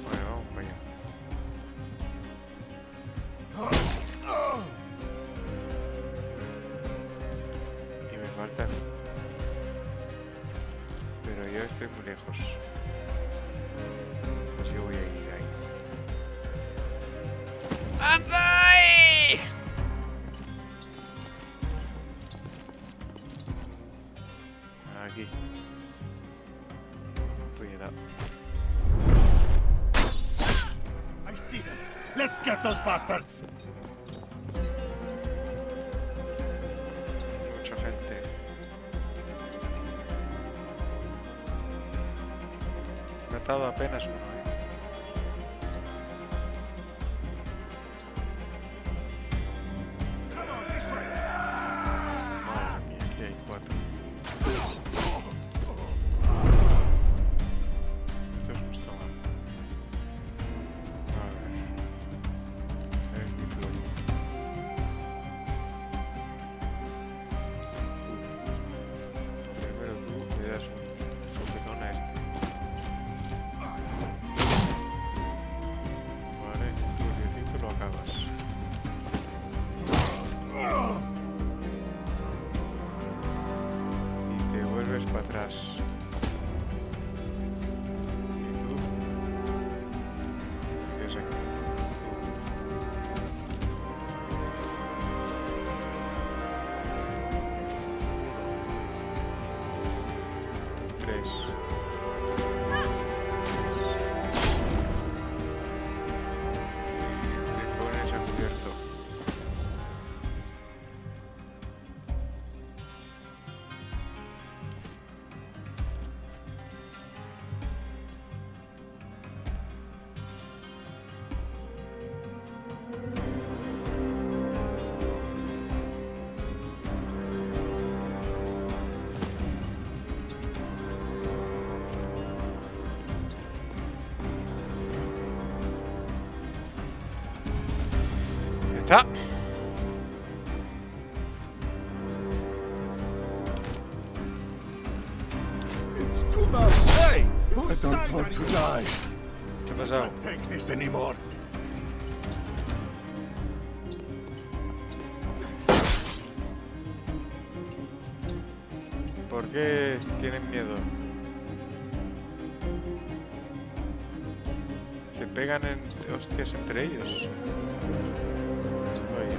Bueno, vamos para allá. Y me faltan... Pero yo estoy muy lejos. Pues yo voy a ir ahí. ¡Anda ahí! Aquí. Cuidado. I see them. Let's get those bastards. Mucha gente. Me ha matado apenas uno, Madre mía, aquí hay 4. Esto es justo mal. A ver. Es mi turno. Primero tú le das un sopetón a este. Vale, tú viejito lo acabas. Y te vuelves para atrás. Y tú vienes aquí. 3. Te pones a cubierto. Ya está. It's too much. Hey, I don't want to die. ¿Qué ha pasado? Can't take this anymore. ¿Por qué tienen miedo? Se pegan en hostias entre ellos. Oye.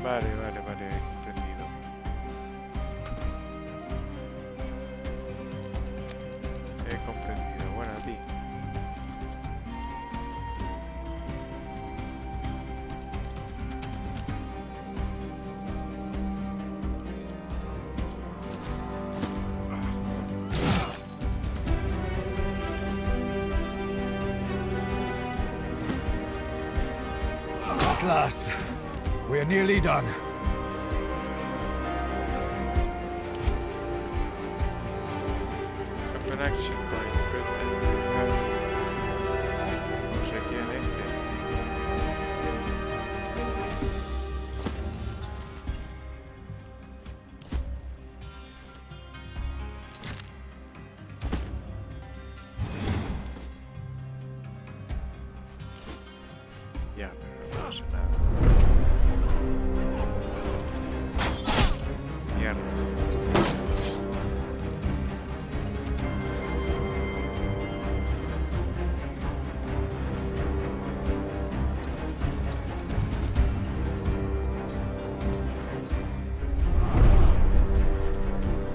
Vale, comprendido. He comprendido. Bueno, lass. We're nearly done. Open action point. No sé quién es este. Ya, pero no sé nada. Mierda.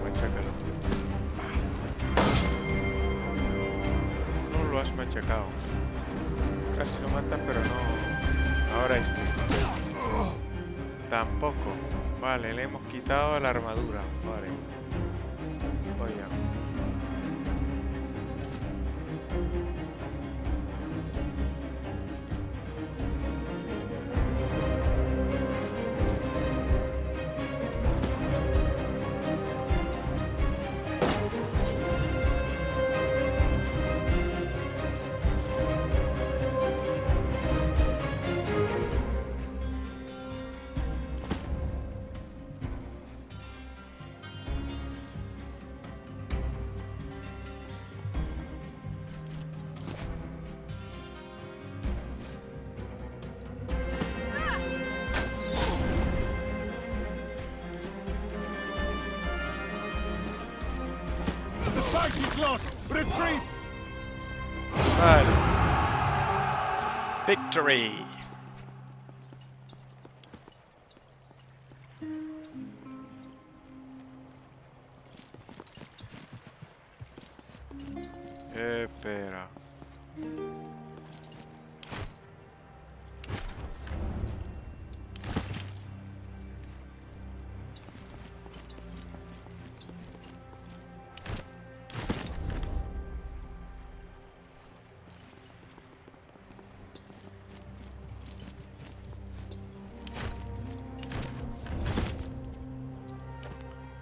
Machácalo. No lo has machacado. Casi lo matas, pero no. Ahora este. Tampoco. Vale, le hemos quitado la armadura. Vale. Vaya. Vale. Victory. Espera.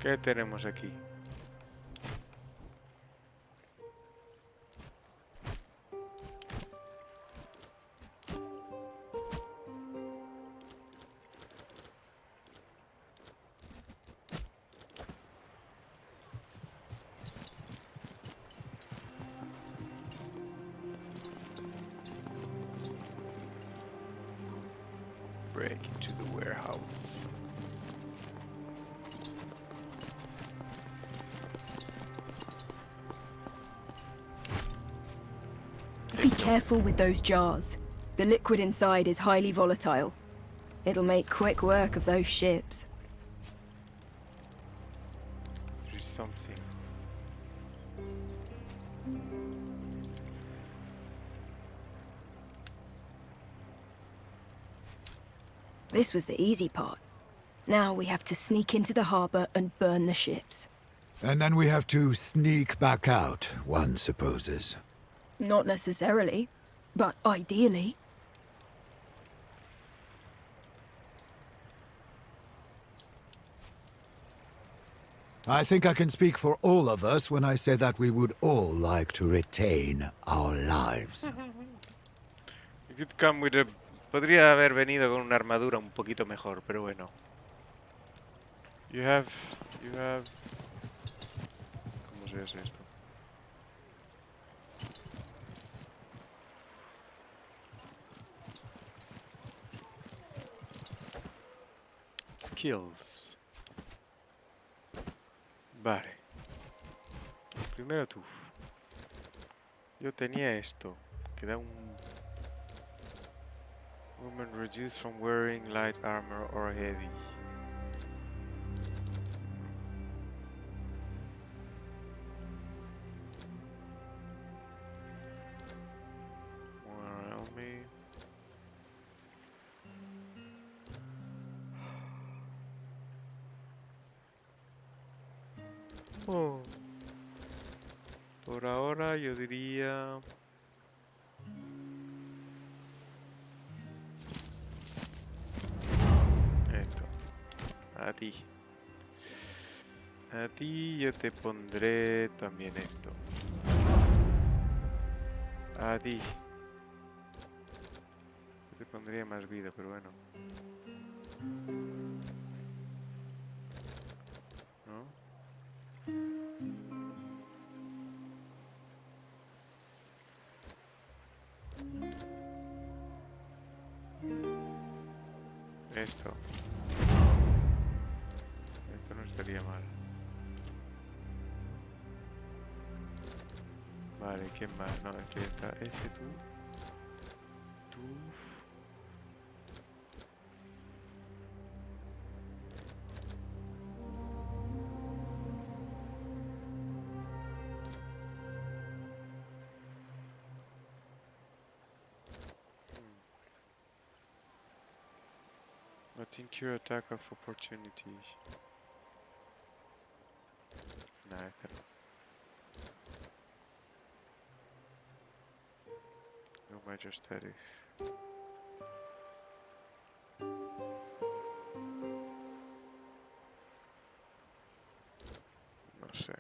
¿Qué tenemos aquí? Break into the warehouse. Be careful with those jars. The liquid inside is highly volatile. It'll make quick work of those ships. There's something. This was the easy part. Now we have to sneak into the harbor and burn the ships. And then we have to sneak back out, one supposes. Not necessarily, but ideally. I think I can speak for all of us when I say that we would all like to retain our lives. You could come with a... Podría haber venido con una armadura un poquito mejor, pero bueno. You have... ¿Cómo se hace esto? Skills. Vale. Primero tú. Yo tenía esto, que da un... Woman reduced from wearing light armor or heavy. More around me. Oh. Por ahora yo diría... A ti. A ti yo te pondré también esto. A ti. Te pondría más vida, pero bueno. ¿No? Esto. Esto no estaría mal. Vale, ¿quién más? No, aquí está este, tú. Tú. I think your attack of opportunity. Nah, este no. No majestic. No sé.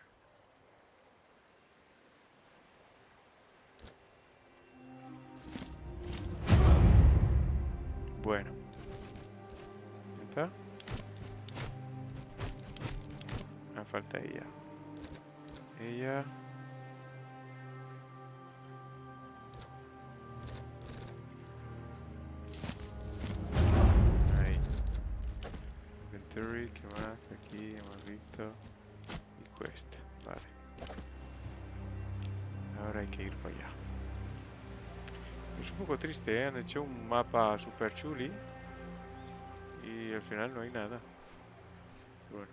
Bueno. ¿Está? Me falta ella. Ella. Ahí. Inventory, ¿qué más? Aquí hemos visto. Y quest. Vale. Ahora hay que ir para allá. Es un poco triste, ¿eh? Han hecho un mapa super chuli. Y al final no hay nada. Bueno.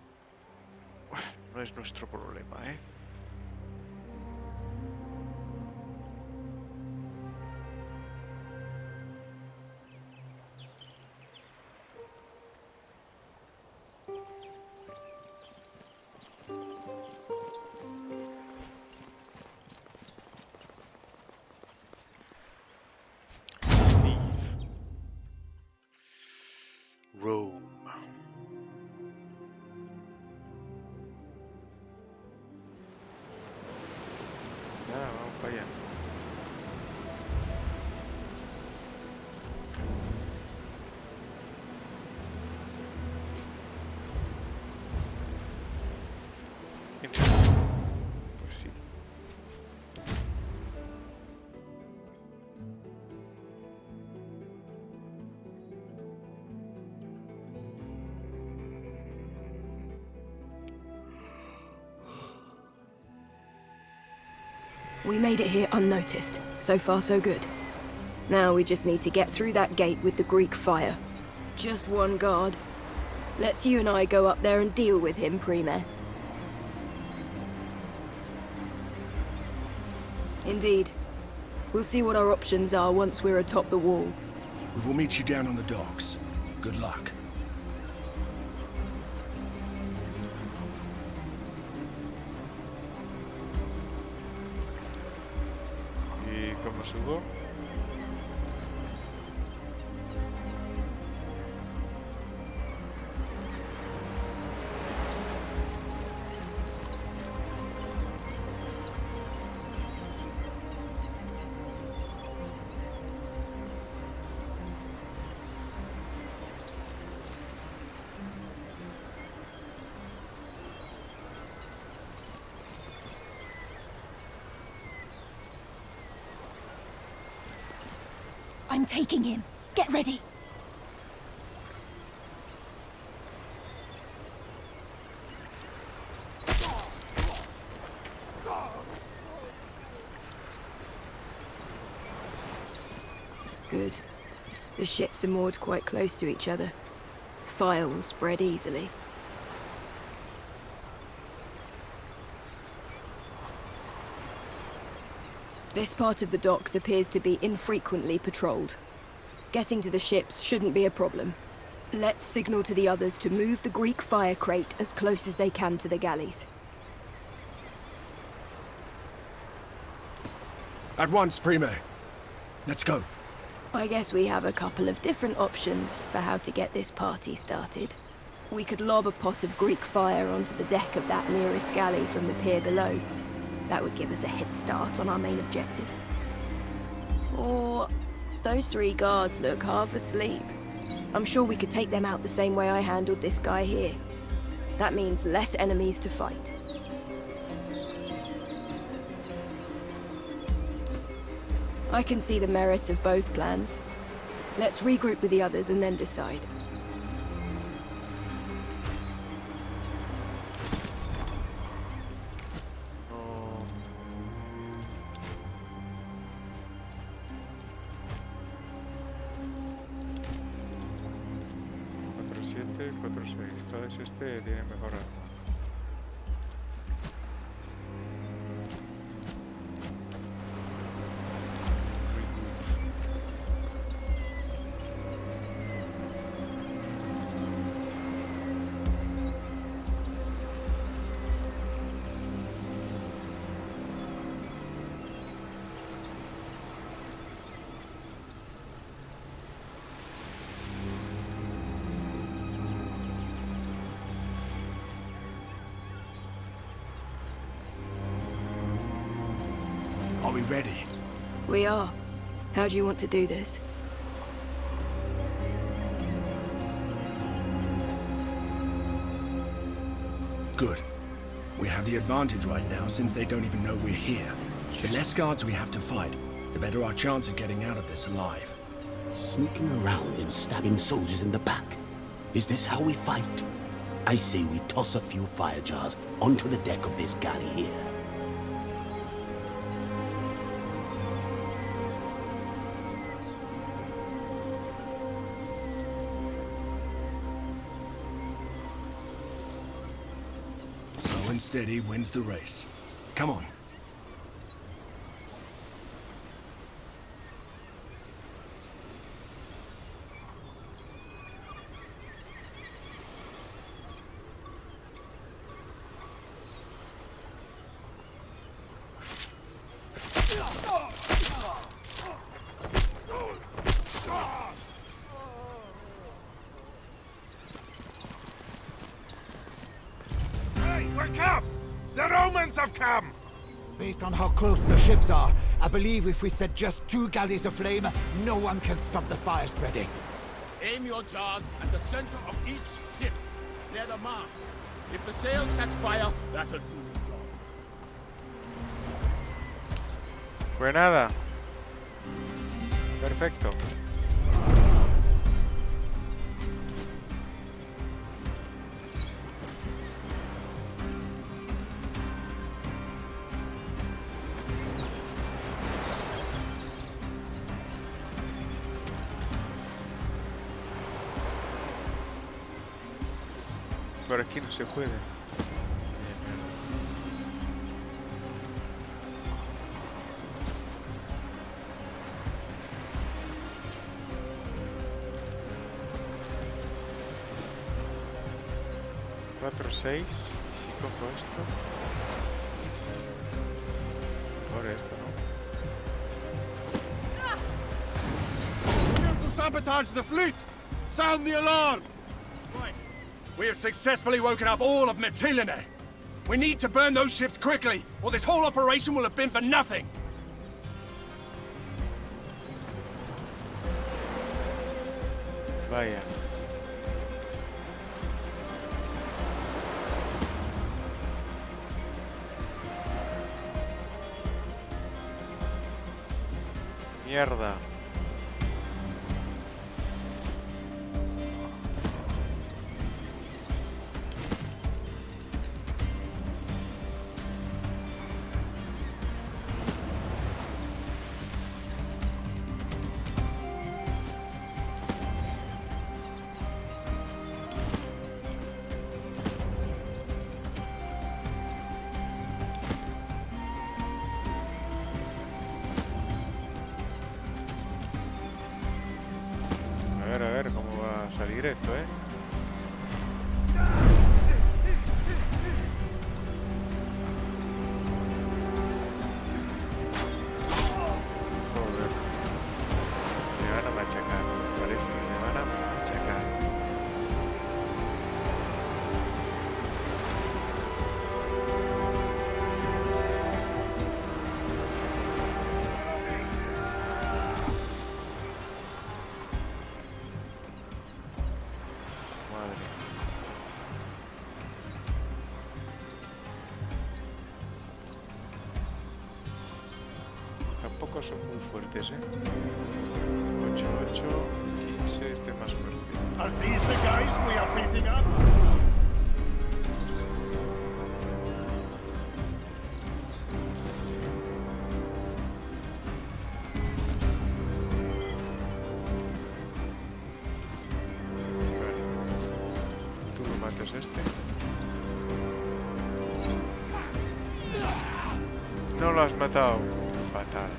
No es nuestro problema, ¿eh? Rome. Vamos para allá. Pues sí. We made it here unnoticed. So far, so good. Now we just need to get through that gate with the Greek fire. Just one guard. Let's you and I go up there and deal with him, Prime. Indeed. We'll see what our options are once we're atop the wall. We will meet you down on the docks. Good luck. ¿Y cómo subo? I'm taking him. Get ready. Good. The ships are moored quite close to each other. Fire will spread easily. This part of the docks appears to be infrequently patrolled. Getting to the ships shouldn't be a problem. Let's signal to the others to move the Greek fire crate as close as they can to the galleys. At once, Prime. Let's go. I guess we have a couple of different options for how to get this party started. We could lob a pot of Greek fire onto the deck of that nearest galley from the pier below. That would give us a head start on our main objective. Or those 3 guards look half asleep. I'm sure we could take them out the same way I handled this guy here. That means less enemies to fight. I can see the merit of both plans. Let's regroup with the others and then decide. Este tiene mejor arma. Are we ready? We are. How do you want to do this? Good. We have the advantage right now since they don't even know we're here. The less guards we have to fight, the better our chance of getting out of this alive. Sneaking around and stabbing soldiers in the back. Is this how we fight? I say we toss a few fire jars onto the deck of this galley here. Slow and steady wins the race. Come on. Based on how close the ships are, I believe if we set just 2 galleys aflame, no one can stop the fire spreading. Aim your jars at the center of each ship, near the mast. If the sails catch fire, that'll do the job. Pues nada. Perfecto. Por aquí no se puede. Cuatro, 6. ¿Y si cojo esto? Ahora esto, ¿no? To sabotage the fleet! Sound the alarm! Right. We have successfully woken up all of Mytilene. We need to burn those ships quickly, or this whole operation will have been for nothing. Vaya. Mierda. A ver cómo va a salir esto, ¿eh? Joder. Me van a machacar, parece que me van a machacar. 5 son muy fuertes, 8, 8, 15, este es más fuerte. Are these the guys we are beating up? Tú lo matas este. No lo has matado. Fatal.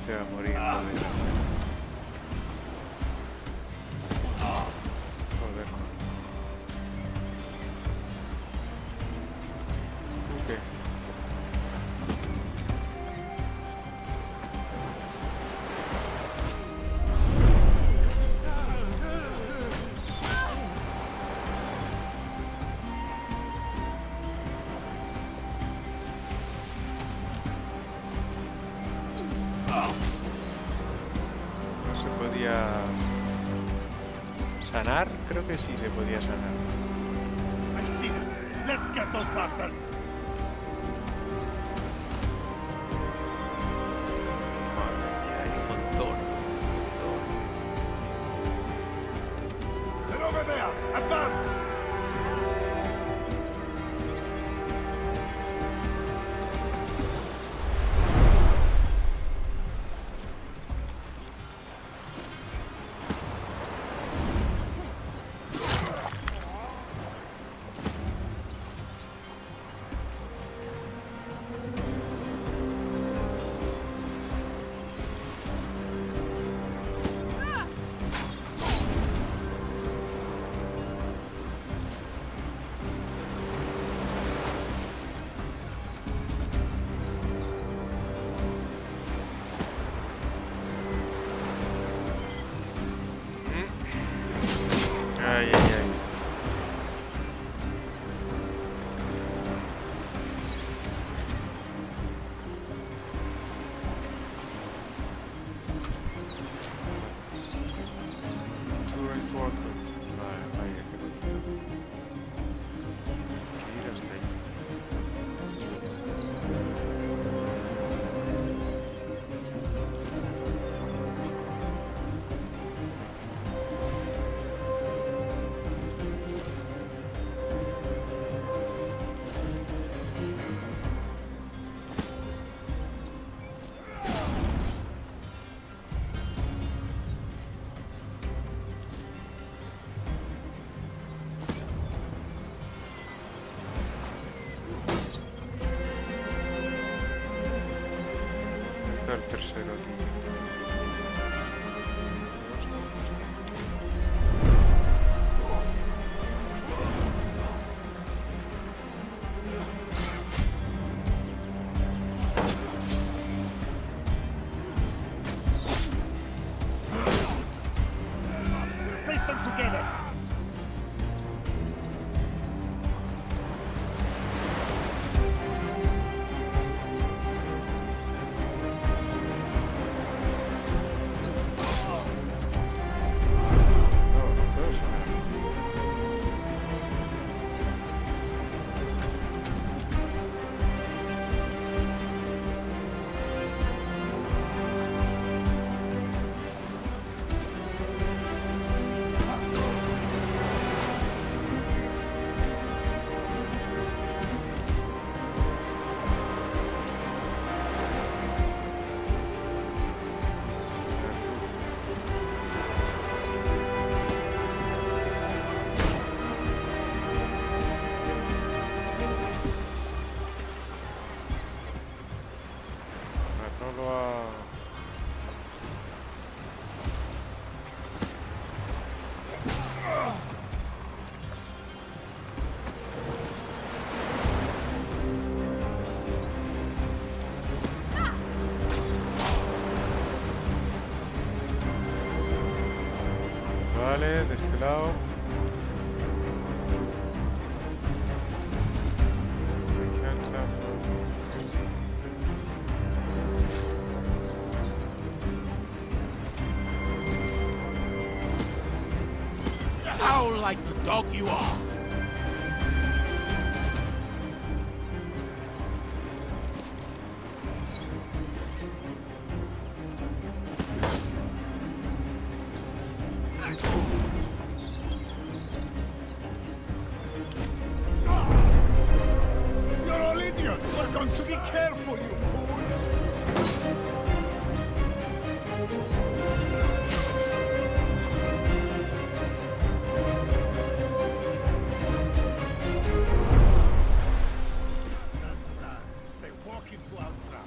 Se va a morir. Joder. ¿Tú qué? No se podía sanar, creo que sí se podía sanar. I see them. Let's get those bastards. Madre mía, hay un montón. They're over there. Advance. Ay, ay, ay. Two reinforcements. Vaya, qué bonito. Hay que ir hasta ahí. Está el tercero aquí. Face them together. este lado. Howl like the dog you are. You're all idiots! We're going to be careful, you fool! They walk into our trap.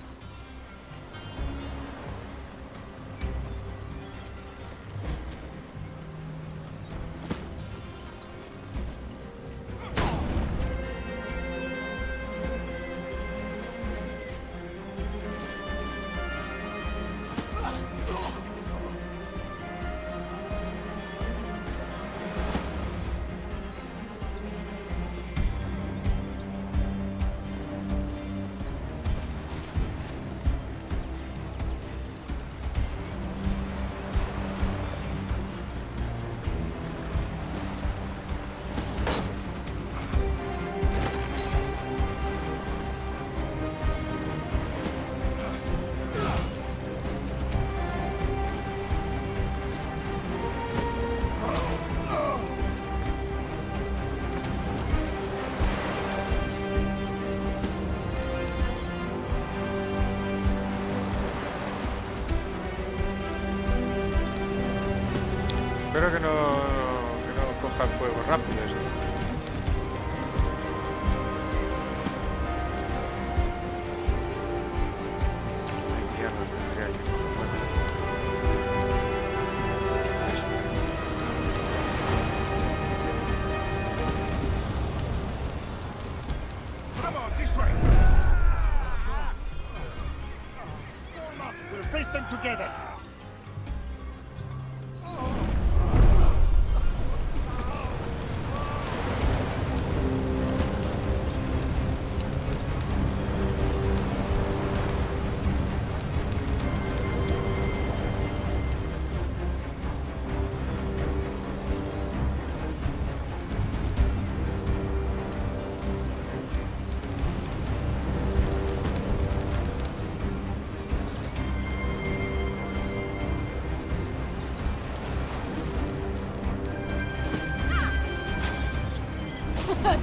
Espero que no coja el fuego rápido esto. Ay, mierda, tendría que Come on, this way! Form up! We'll face them together!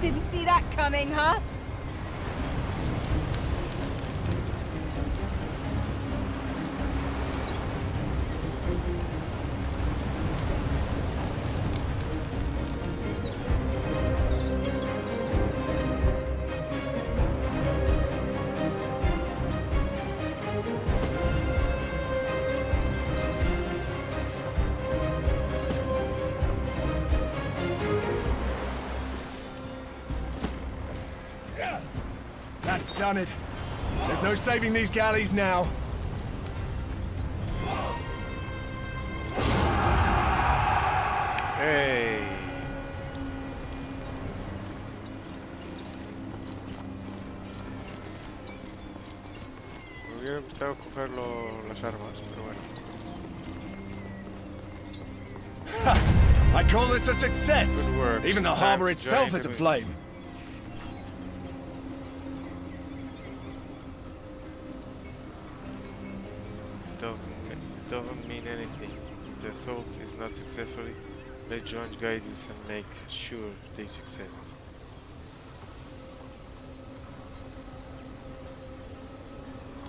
Didn't see that coming, huh? That's done it. There's no saving these galleys now. ¡Hey! Me hubiera gustado coger las armas, pero bueno. I call this a success. Good work. Even the Time harbor to itself join is the aflame. Doesn't mean anything. If the assault is not successful, let Jones guide you and make sure they success.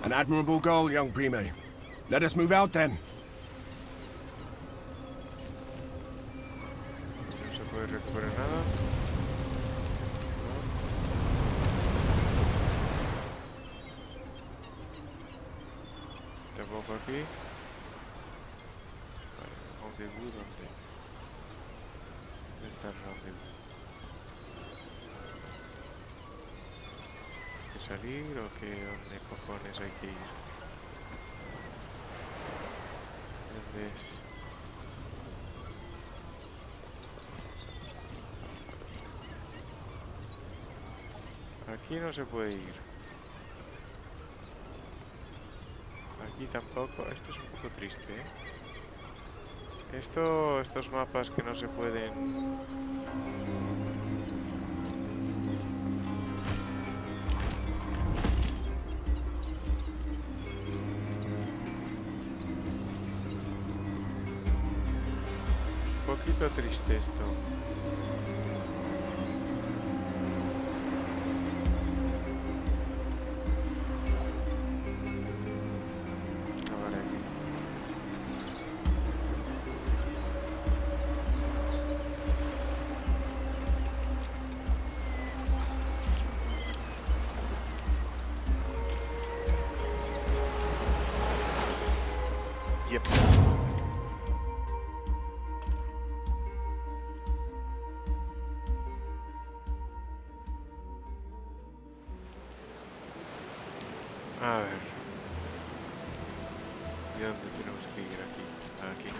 An admirable goal, young Prime. Let us move out then. No se puede recuperar nada. Tampoco aquí. Vale, rendezvous, ¿dónde? ¿Dónde está el rendezvous? ¿Hay que salir o qué? ¿Dónde cojones hay que ir? ¿Dónde es? Aquí no se puede ir. Aquí tampoco. Esto es un poco triste, ¿eh? Estos mapas que no se pueden... Un poquito triste esto. A ver. ¿Y dónde tenemos que ir aquí? Aquí.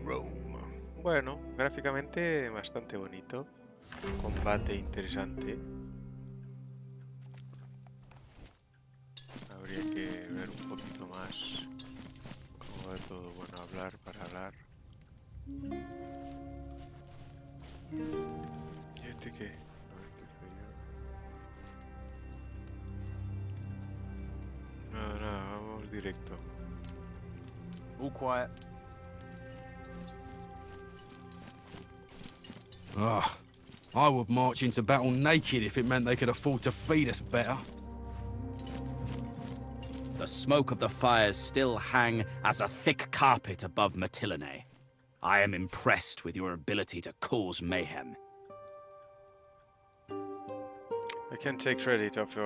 Rome. Bueno, gráficamente bastante bonito. Combate interesante. Habría que ver un poquito más cómo va todo. Bueno, hablar para hablar. ¿Y este qué? No, este soy yo. No, vamos directo. All quiet. Ah. I would march into battle naked if it meant they could afford to feed us better. The smoke of the fires still hang as a thick carpet above Mytilene. I am impressed with your ability to cause mayhem. I can take credit of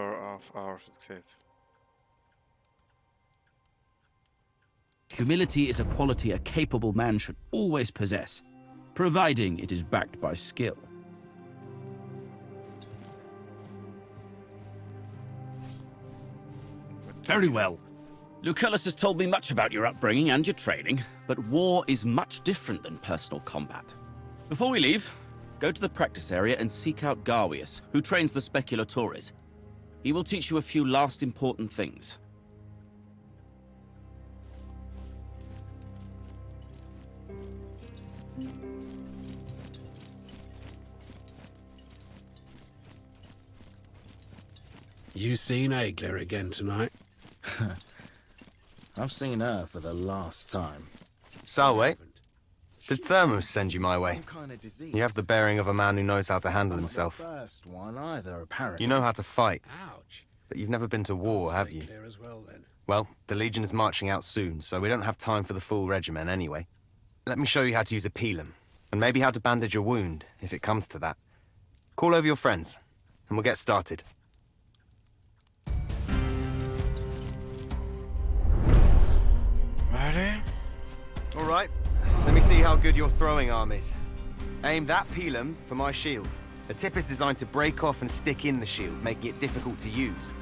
our success. Humility is a quality a capable man should always possess, providing it is backed by skill. Very well. Lucullus has told me much about your upbringing and your training, but war is much different than personal combat. Before we leave, go to the practice area and seek out Garwius, who trains the Speculatores. He will teach you a few last important things. You seen Aegler again tonight? I've seen her for the last time. Salwe, did Thermus send you my way? You have the bearing of a man who knows how to handle himself. First one either, apparently. You know how to fight, Ouch. but you've never been to war, have you? Clear as well, then. Well, the Legion is marching out soon, so we don't have time for the full regimen anyway. Let me show you how to use a pilum, and maybe how to bandage a wound, if it comes to that. Call over your friends, and we'll get started. Vale. All right, let me see how good your throwing arm is. Aim that pilum for my shield. The tip is designed to break off and stick in the shield, making it difficult to use.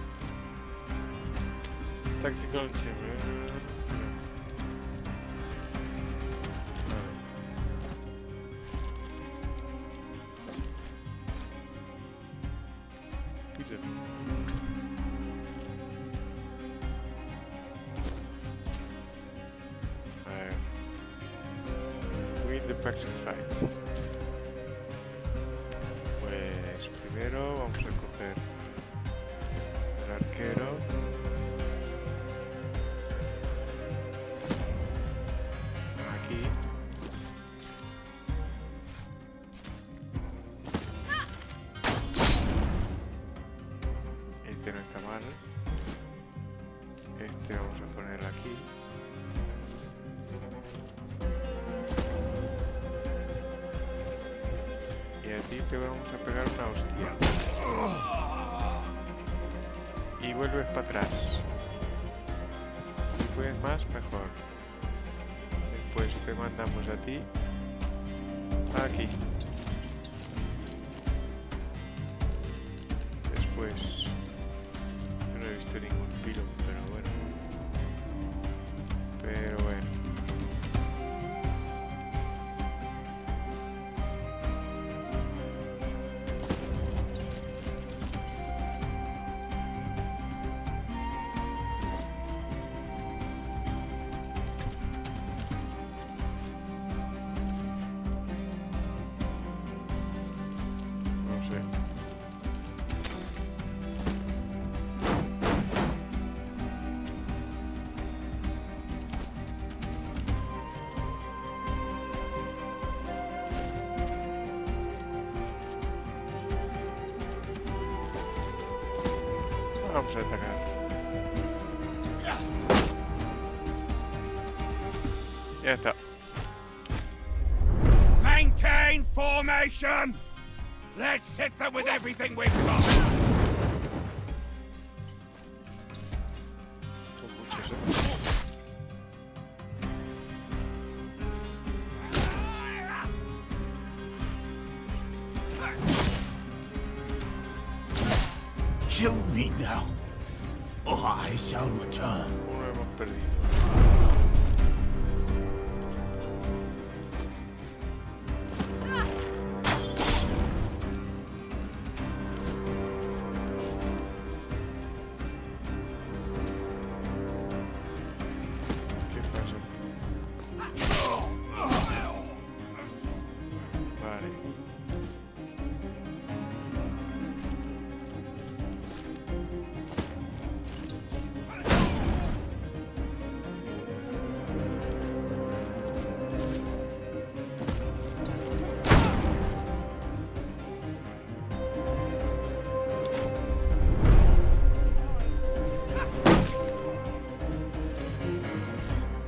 Tactical team. Win the practice fight. Pues primero vamos a coger el arquero. Aquí. Este no está mal. Este vamos a poner aquí. Y a ti te vamos a pegar una hostia. Y vuelves para atrás. Si puedes más, mejor. Después te mandamos a ti aquí. Pues... yo no he visto ningún pilón, pero bueno. Pero bueno. No sé. Vamos a atacar. Ya está. Maintain formation! Let's hit them with everything we've got! Son muchos, ¿eh? Kill me now, or I shall return. Uno hemos perdido. ¿Qué pasa? Vale.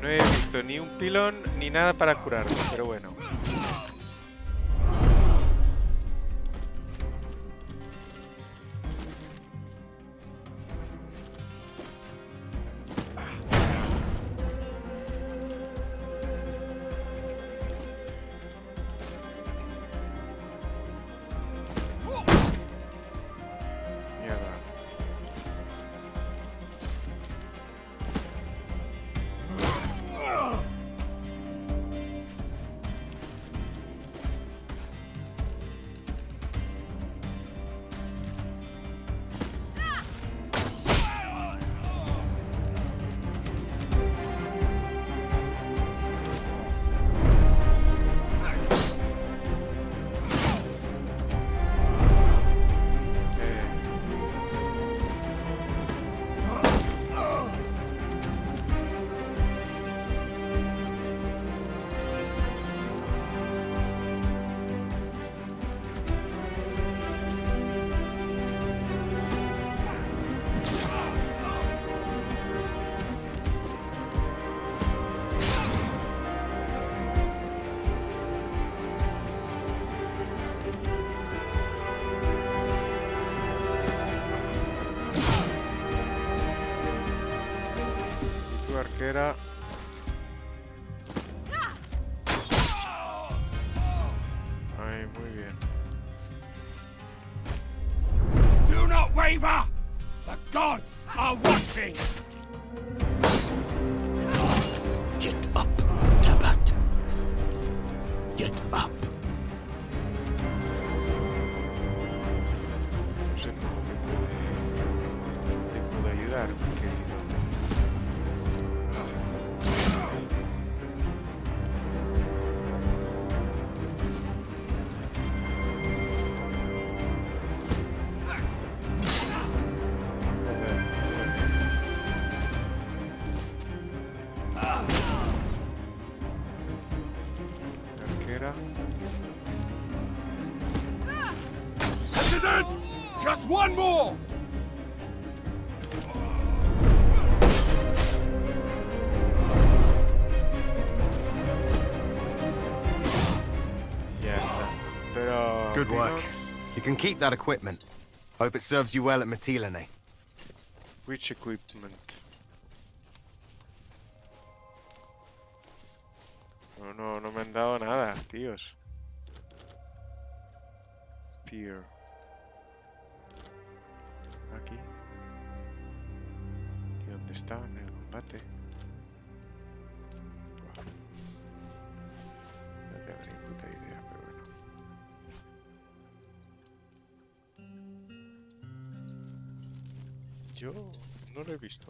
No he visto ni un pilón ni nada para curarlo, pero bueno. Mierda. Y tu arquera. Ay, muy bien. Do not waver! The gods are watching! Get up, Tabat. Get up. No sé cómo te puedo ayudar, mi querido. Arquera. This is it! Just one more! Ya está. Pero... Good work. Pinox, You can keep that equipment. Hope it serves you well at Metilene. which equipment? No me han dado nada, tíos. Spear. ¿Dónde estaban en el combate? No tengo ni puta idea, pero bueno. Yo no lo he visto.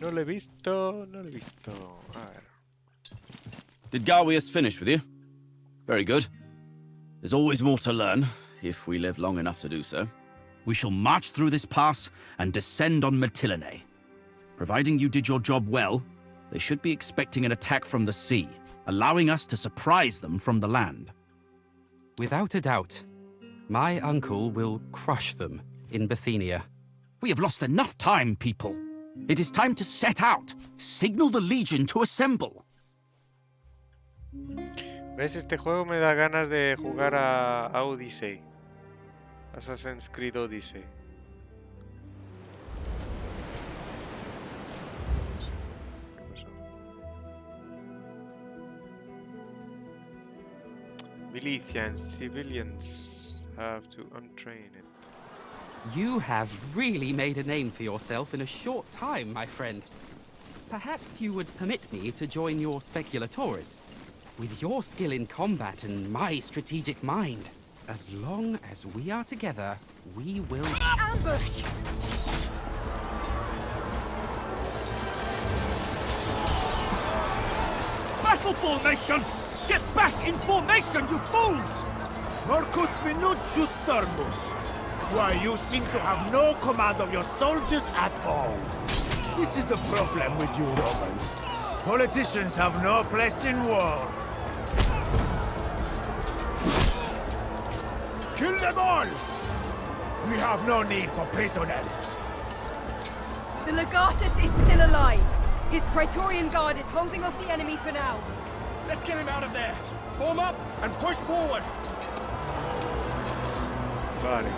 No lo he visto, no lo he visto. A ver. Did Garwius finish with you? Very good. There's always more to learn, if we live long enough to do so. We shall march through this pass and descend on Mytilene. Providing you did your job well, they should be expecting an attack from the sea, allowing us to surprise them from the land. Without a doubt. My uncle will crush them in Bithynia. We have lost enough time, people. It is time to set out. Signal the Legion to assemble. ¿Ves? Este juego me da ganas de jugar a Odyssey. Assassin's Creed Odyssey. ¿Qué pasó? Militians, civilians have to untrain it. You have really made a name for yourself in a short time, my friend. Perhaps you would permit me to join your speculatores. With your skill in combat and my strategic mind, as long as we are together, we will... Ambush! Battle formation! Get back in formation, you fools! Marcus Minucius Thermus. Why, you seem to have no command of your soldiers at all. This is the problem with you Romans. Politicians have no place in war. Kill them all! We have no need for prisoners. The Legatus is still alive. His Praetorian Guard is holding off the enemy for now. Let's get him out of there. Form up and push forward. Vale.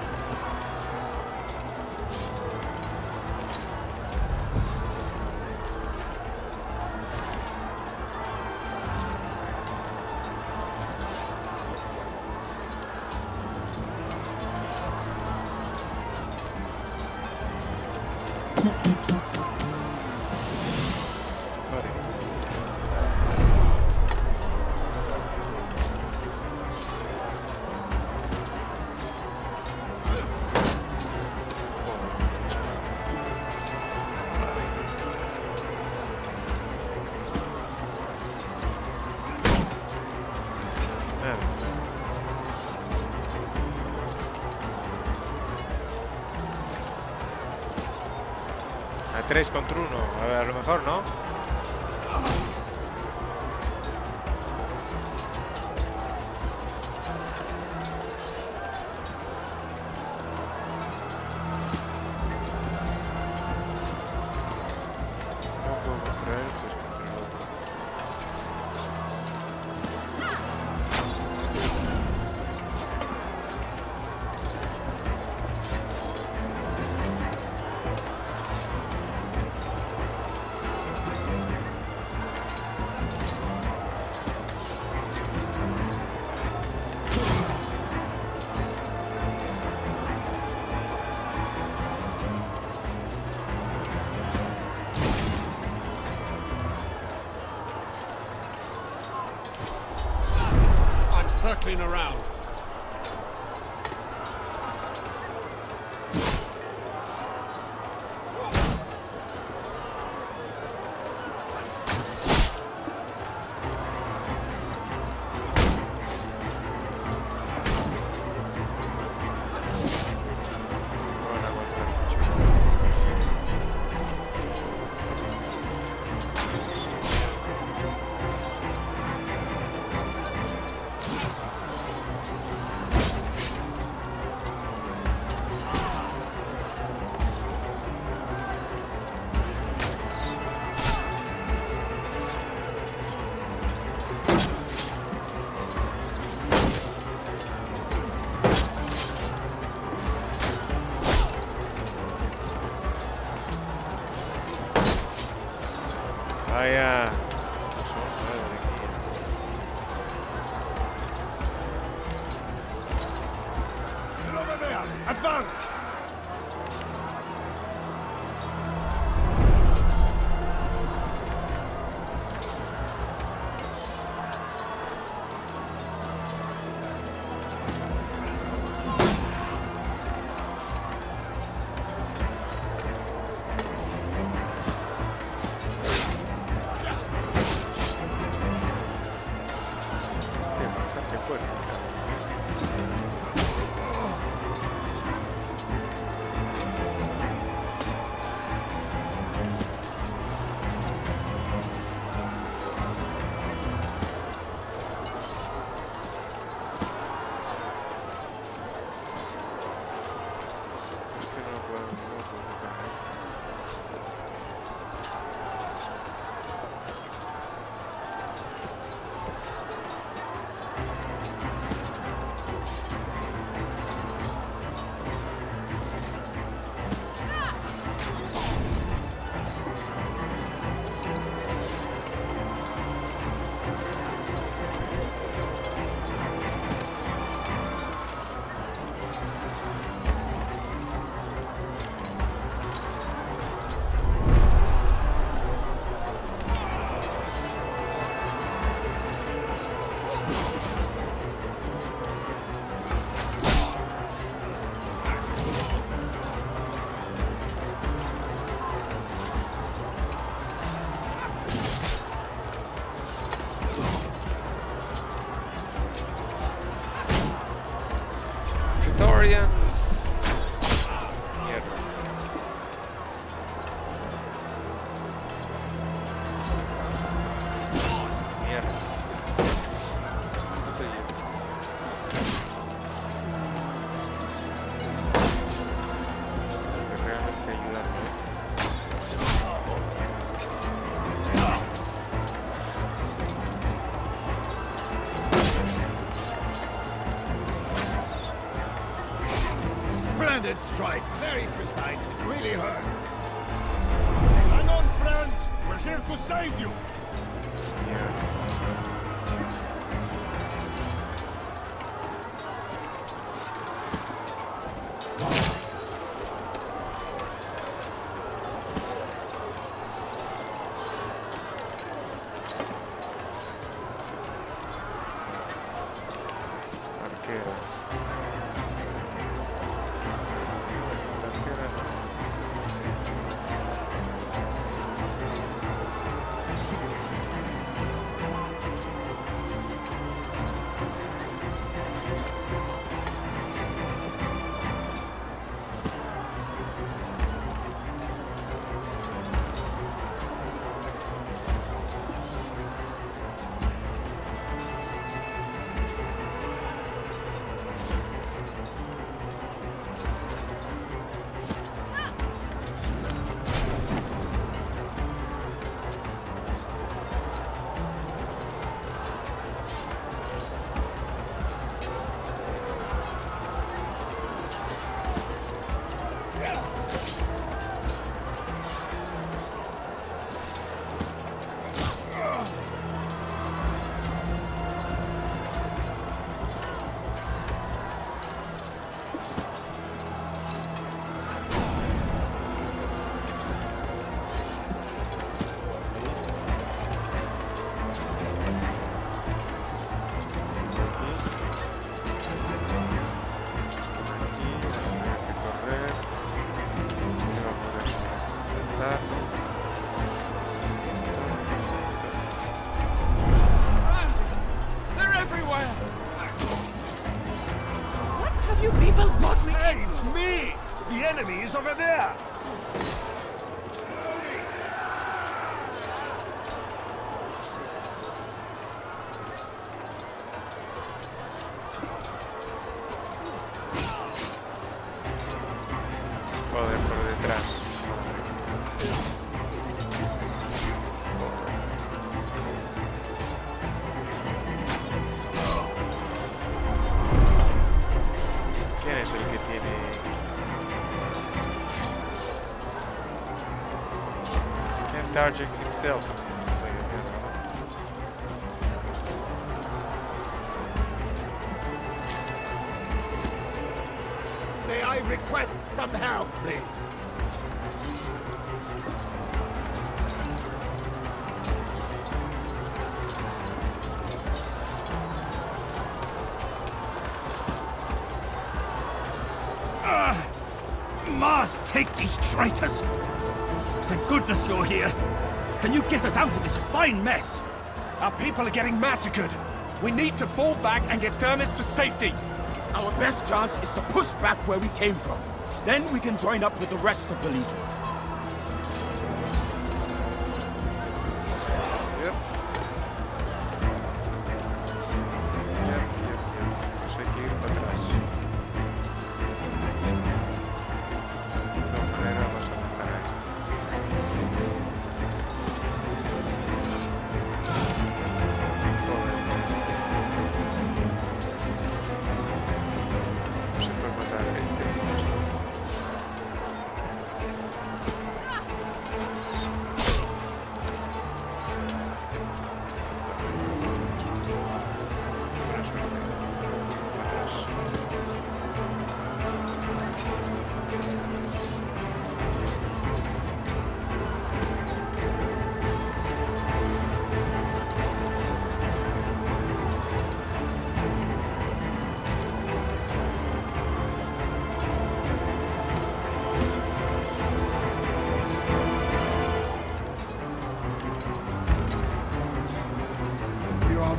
A 3 contra 1, a ver, a lo mejor, ¿no? No puedo contra él, pues contra el otro. I'm circling around. Vaya. Still over there! Advance! Praetorians. Mierda. Mierda. No soy yo. Tengo que realmente ayudarme. Splendid strike. Very precise. It really hurts. Hang on, friends. We're here to save you. Arquero. They're everywhere! What have you people got me? Hey, it's me! The enemy is over there! Joder, por detrás. ¿Quién es el que tiene? Can't Darjex himself. May I request some help, please? Mars, take these traitors! Thank goodness you're here! Can you get us out of this fine mess? Our people are getting massacred! We need to fall back and get Thermus to safety! Our best chance is to push back where we came from. Then we can join up with the rest of the Legion. Yep. Pues hay que ir para atrás. De todas maneras vamos a buscar a este. No se puede matar a este.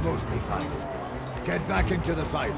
mostly fine. Get back into the fight.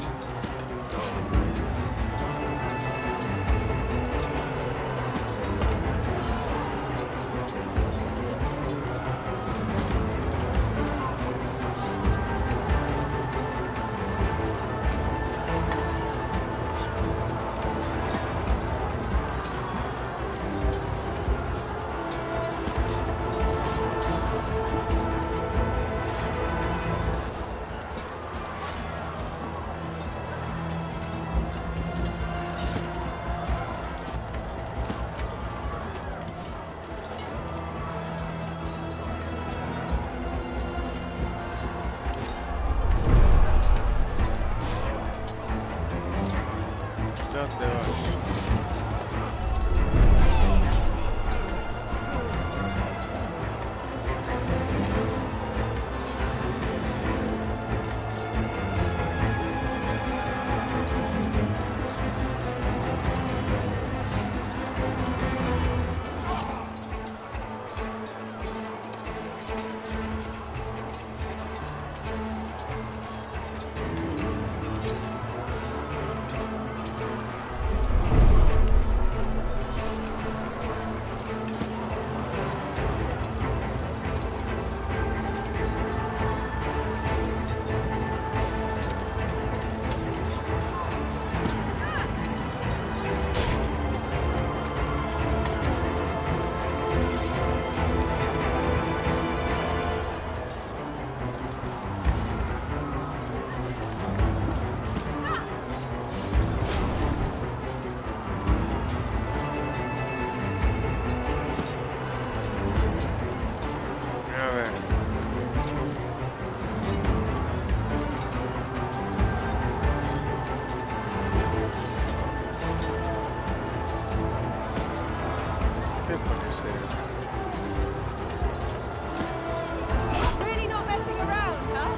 Really not messing around, huh?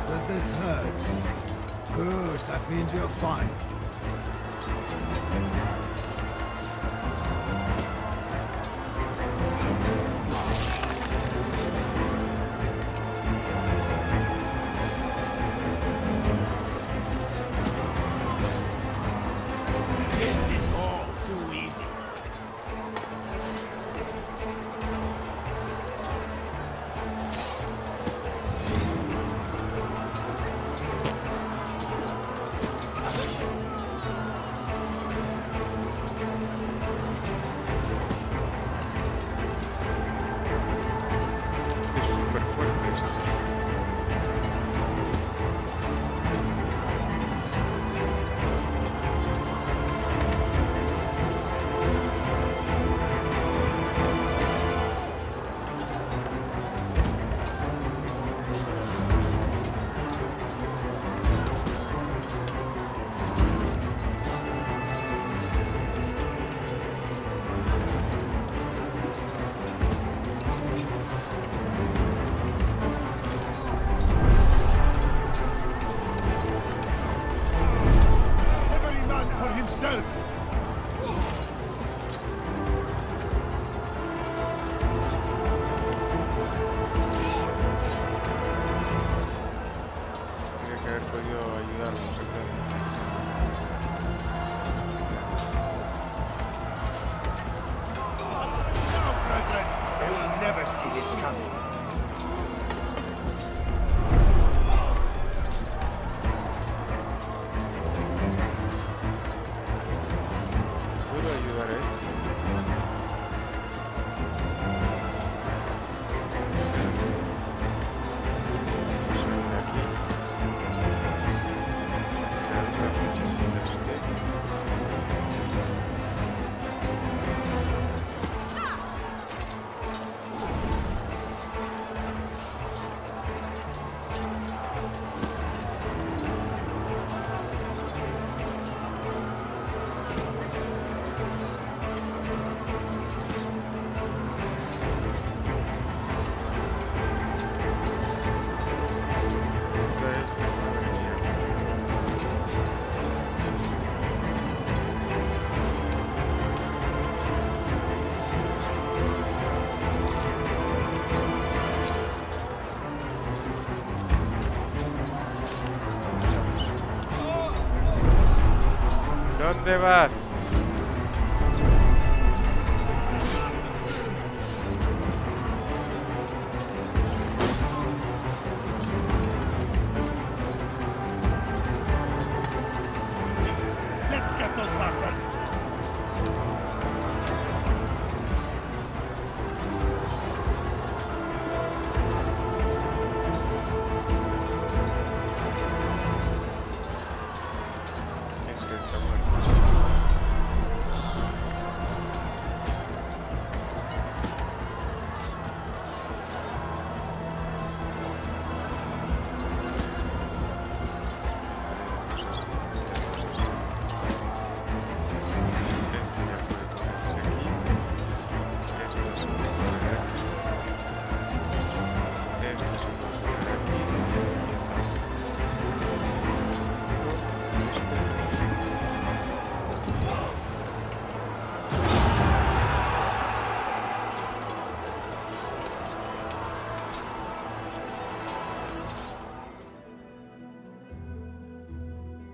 Does this hurt? Good, that means you're fine. This is all too easy. Es súper fuerte esto. Every man for himself! Tendría que haber podido ayudarlos, No, brethren, they will never see this coming. ¿Puedo ayudar a él? Vamos a ir aquí. Mirar otra flechecita a usted. ¿Dónde vas? Let's get those bastards.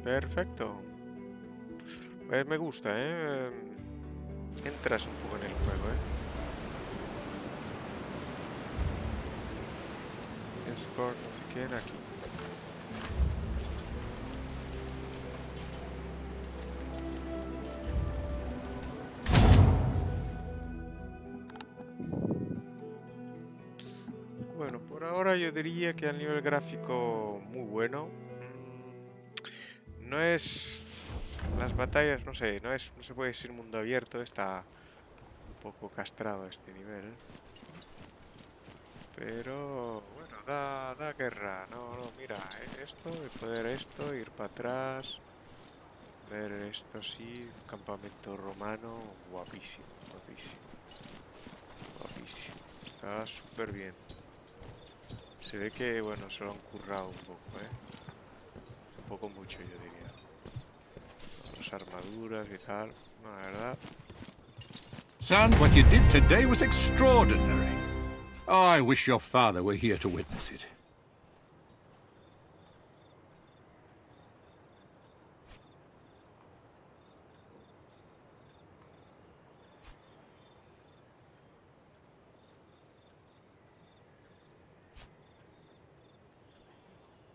Perfecto. Pues me gusta, ¿eh? Entras un poco en el juego, ¿eh? Escort, no sé quién, aquí. Bueno, por ahora yo diría que a nivel gráfico muy bueno. No es... Las batallas, no sé, no se puede decir mundo abierto, está un poco castrado este nivel. Pero, bueno, da guerra, no, mira, esto, poder esto, ir para atrás, ver esto sí, un campamento romano, guapísimo, guapísimo, guapísimo, está súper bien. Se ve que, bueno, se lo han currado un poco, un poco mucho yo diría. Las armaduras y tal, no, la verdad. Son, what you did today was extraordinary. Oh, I wish your father were here to witness it.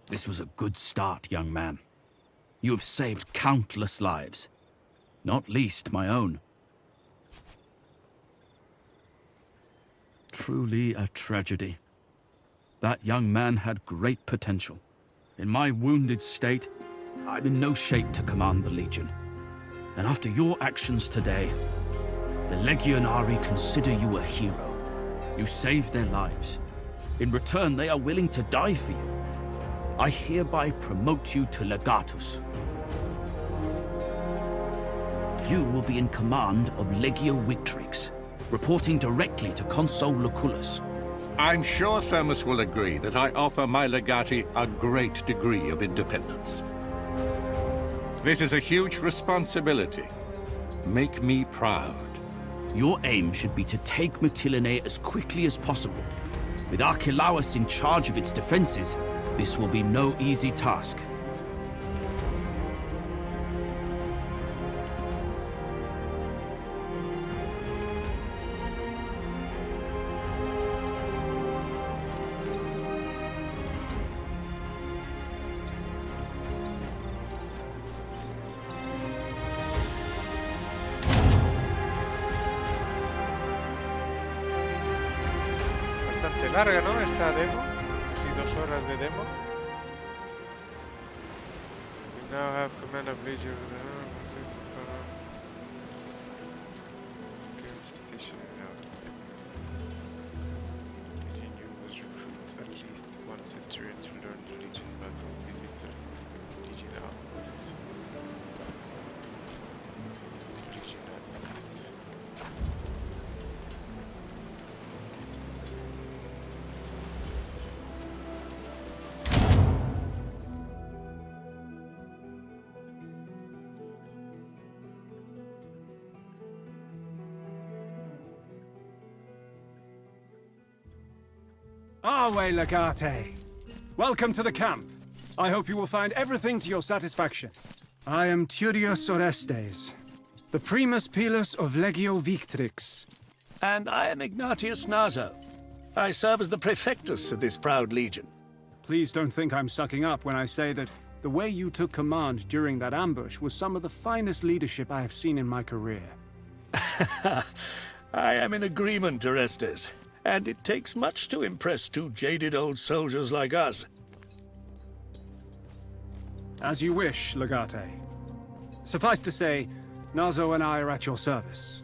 This was a good start, young man. You have saved countless lives, not least my own. Truly a tragedy. That young man had great potential. In my wounded state, I'm in no shape to command the Legion. And after your actions today, the Legionari consider you a hero. You saved their lives. In return, they are willing to die for you. I hereby promote you to Legatus. You will be in command of Legio Victrix, reporting directly to Consul Lucullus. I'm sure Thermus will agree that I offer my legati a great degree of independence. This is a huge responsibility. Make me proud. Your aim should be to take Mytilene as quickly as possible. With Archelaus in charge of its defenses, this will be no easy task. Bastante larga, ¿no? Esta demo. Casi 2 horas de demo. We now have command of Legion. Station now. Legion was recruited at least one centurion to learn the Legion battle. Visit the Legion outpost. Legion outpost. Arwe Legate. Welcome to the camp. I hope you will find everything to your satisfaction. I am Turius Orestes, the Primus Pilus of Legio Victrix. And I am Ignatius Naso. I serve as the Prefectus of this proud legion. Please don't think I'm sucking up when I say that the way you took command during that ambush was some of the finest leadership I have seen in my career. I am in agreement, Orestes. And it takes much to impress two jaded old soldiers like us. As you wish, Legate. Suffice to say, Naso and I are at your service.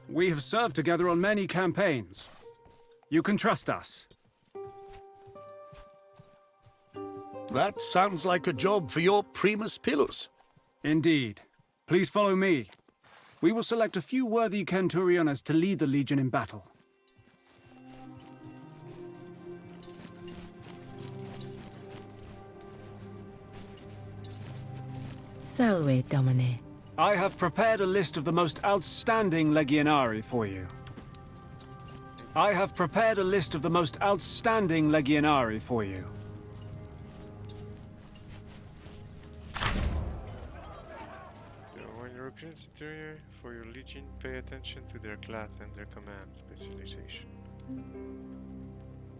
We have served together on many campaigns. You can trust us. That sounds like a job for your Primus Pilus. Indeed. Please follow me. We will select a few worthy Centuriones to lead the Legion in battle. Salve, Domine. I have prepared a list of the most outstanding Legionari for you. I have prepared a list of the most outstanding Legionari for you. When you recruit Centurion for your Legion, pay attention to their class and their command specialization.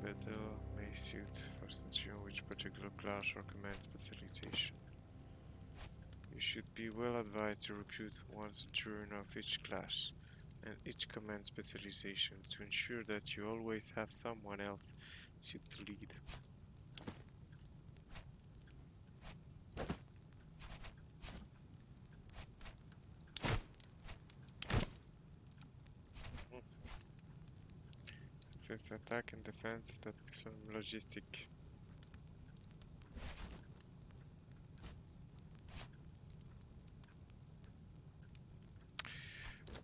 Battle may suit for Centurion which particular class or command specialization. You should be well advised to recruit one Centurion of each class and each command specialization to ensure that you always have someone else suited to lead. First attack and defense, that some logistic.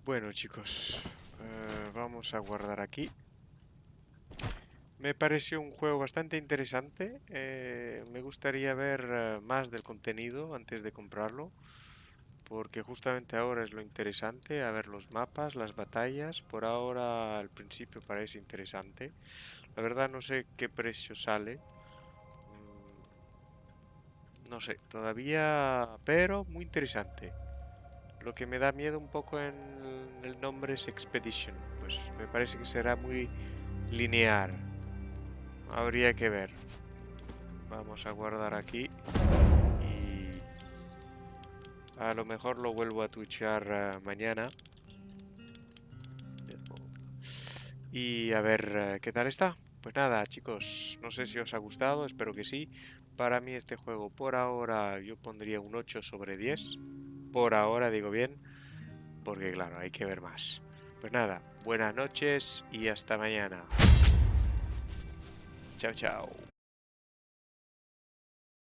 Bueno, chicos, vamos a guardar aquí. Me pareció un juego bastante interesante. Me gustaría ver más del contenido antes de comprarlo, porque justamente ahora es lo interesante, a ver los mapas, las batallas. Por ahora al principio parece interesante. La verdad no sé qué precio sale. No sé, todavía, pero muy interesante. Lo que me da miedo un poco en el nombre es Expedition. Pues me parece que será muy lineal. Habría que ver. Vamos a guardar aquí. Y a lo mejor lo vuelvo a twitchar mañana. Y a ver qué tal está. Pues nada, chicos, no sé si os ha gustado, espero que sí. Para mí este juego por ahora yo pondría un 8 sobre 10. Por ahora digo bien, porque claro, hay que ver más. Pues nada, buenas noches y hasta mañana. Chao, chao.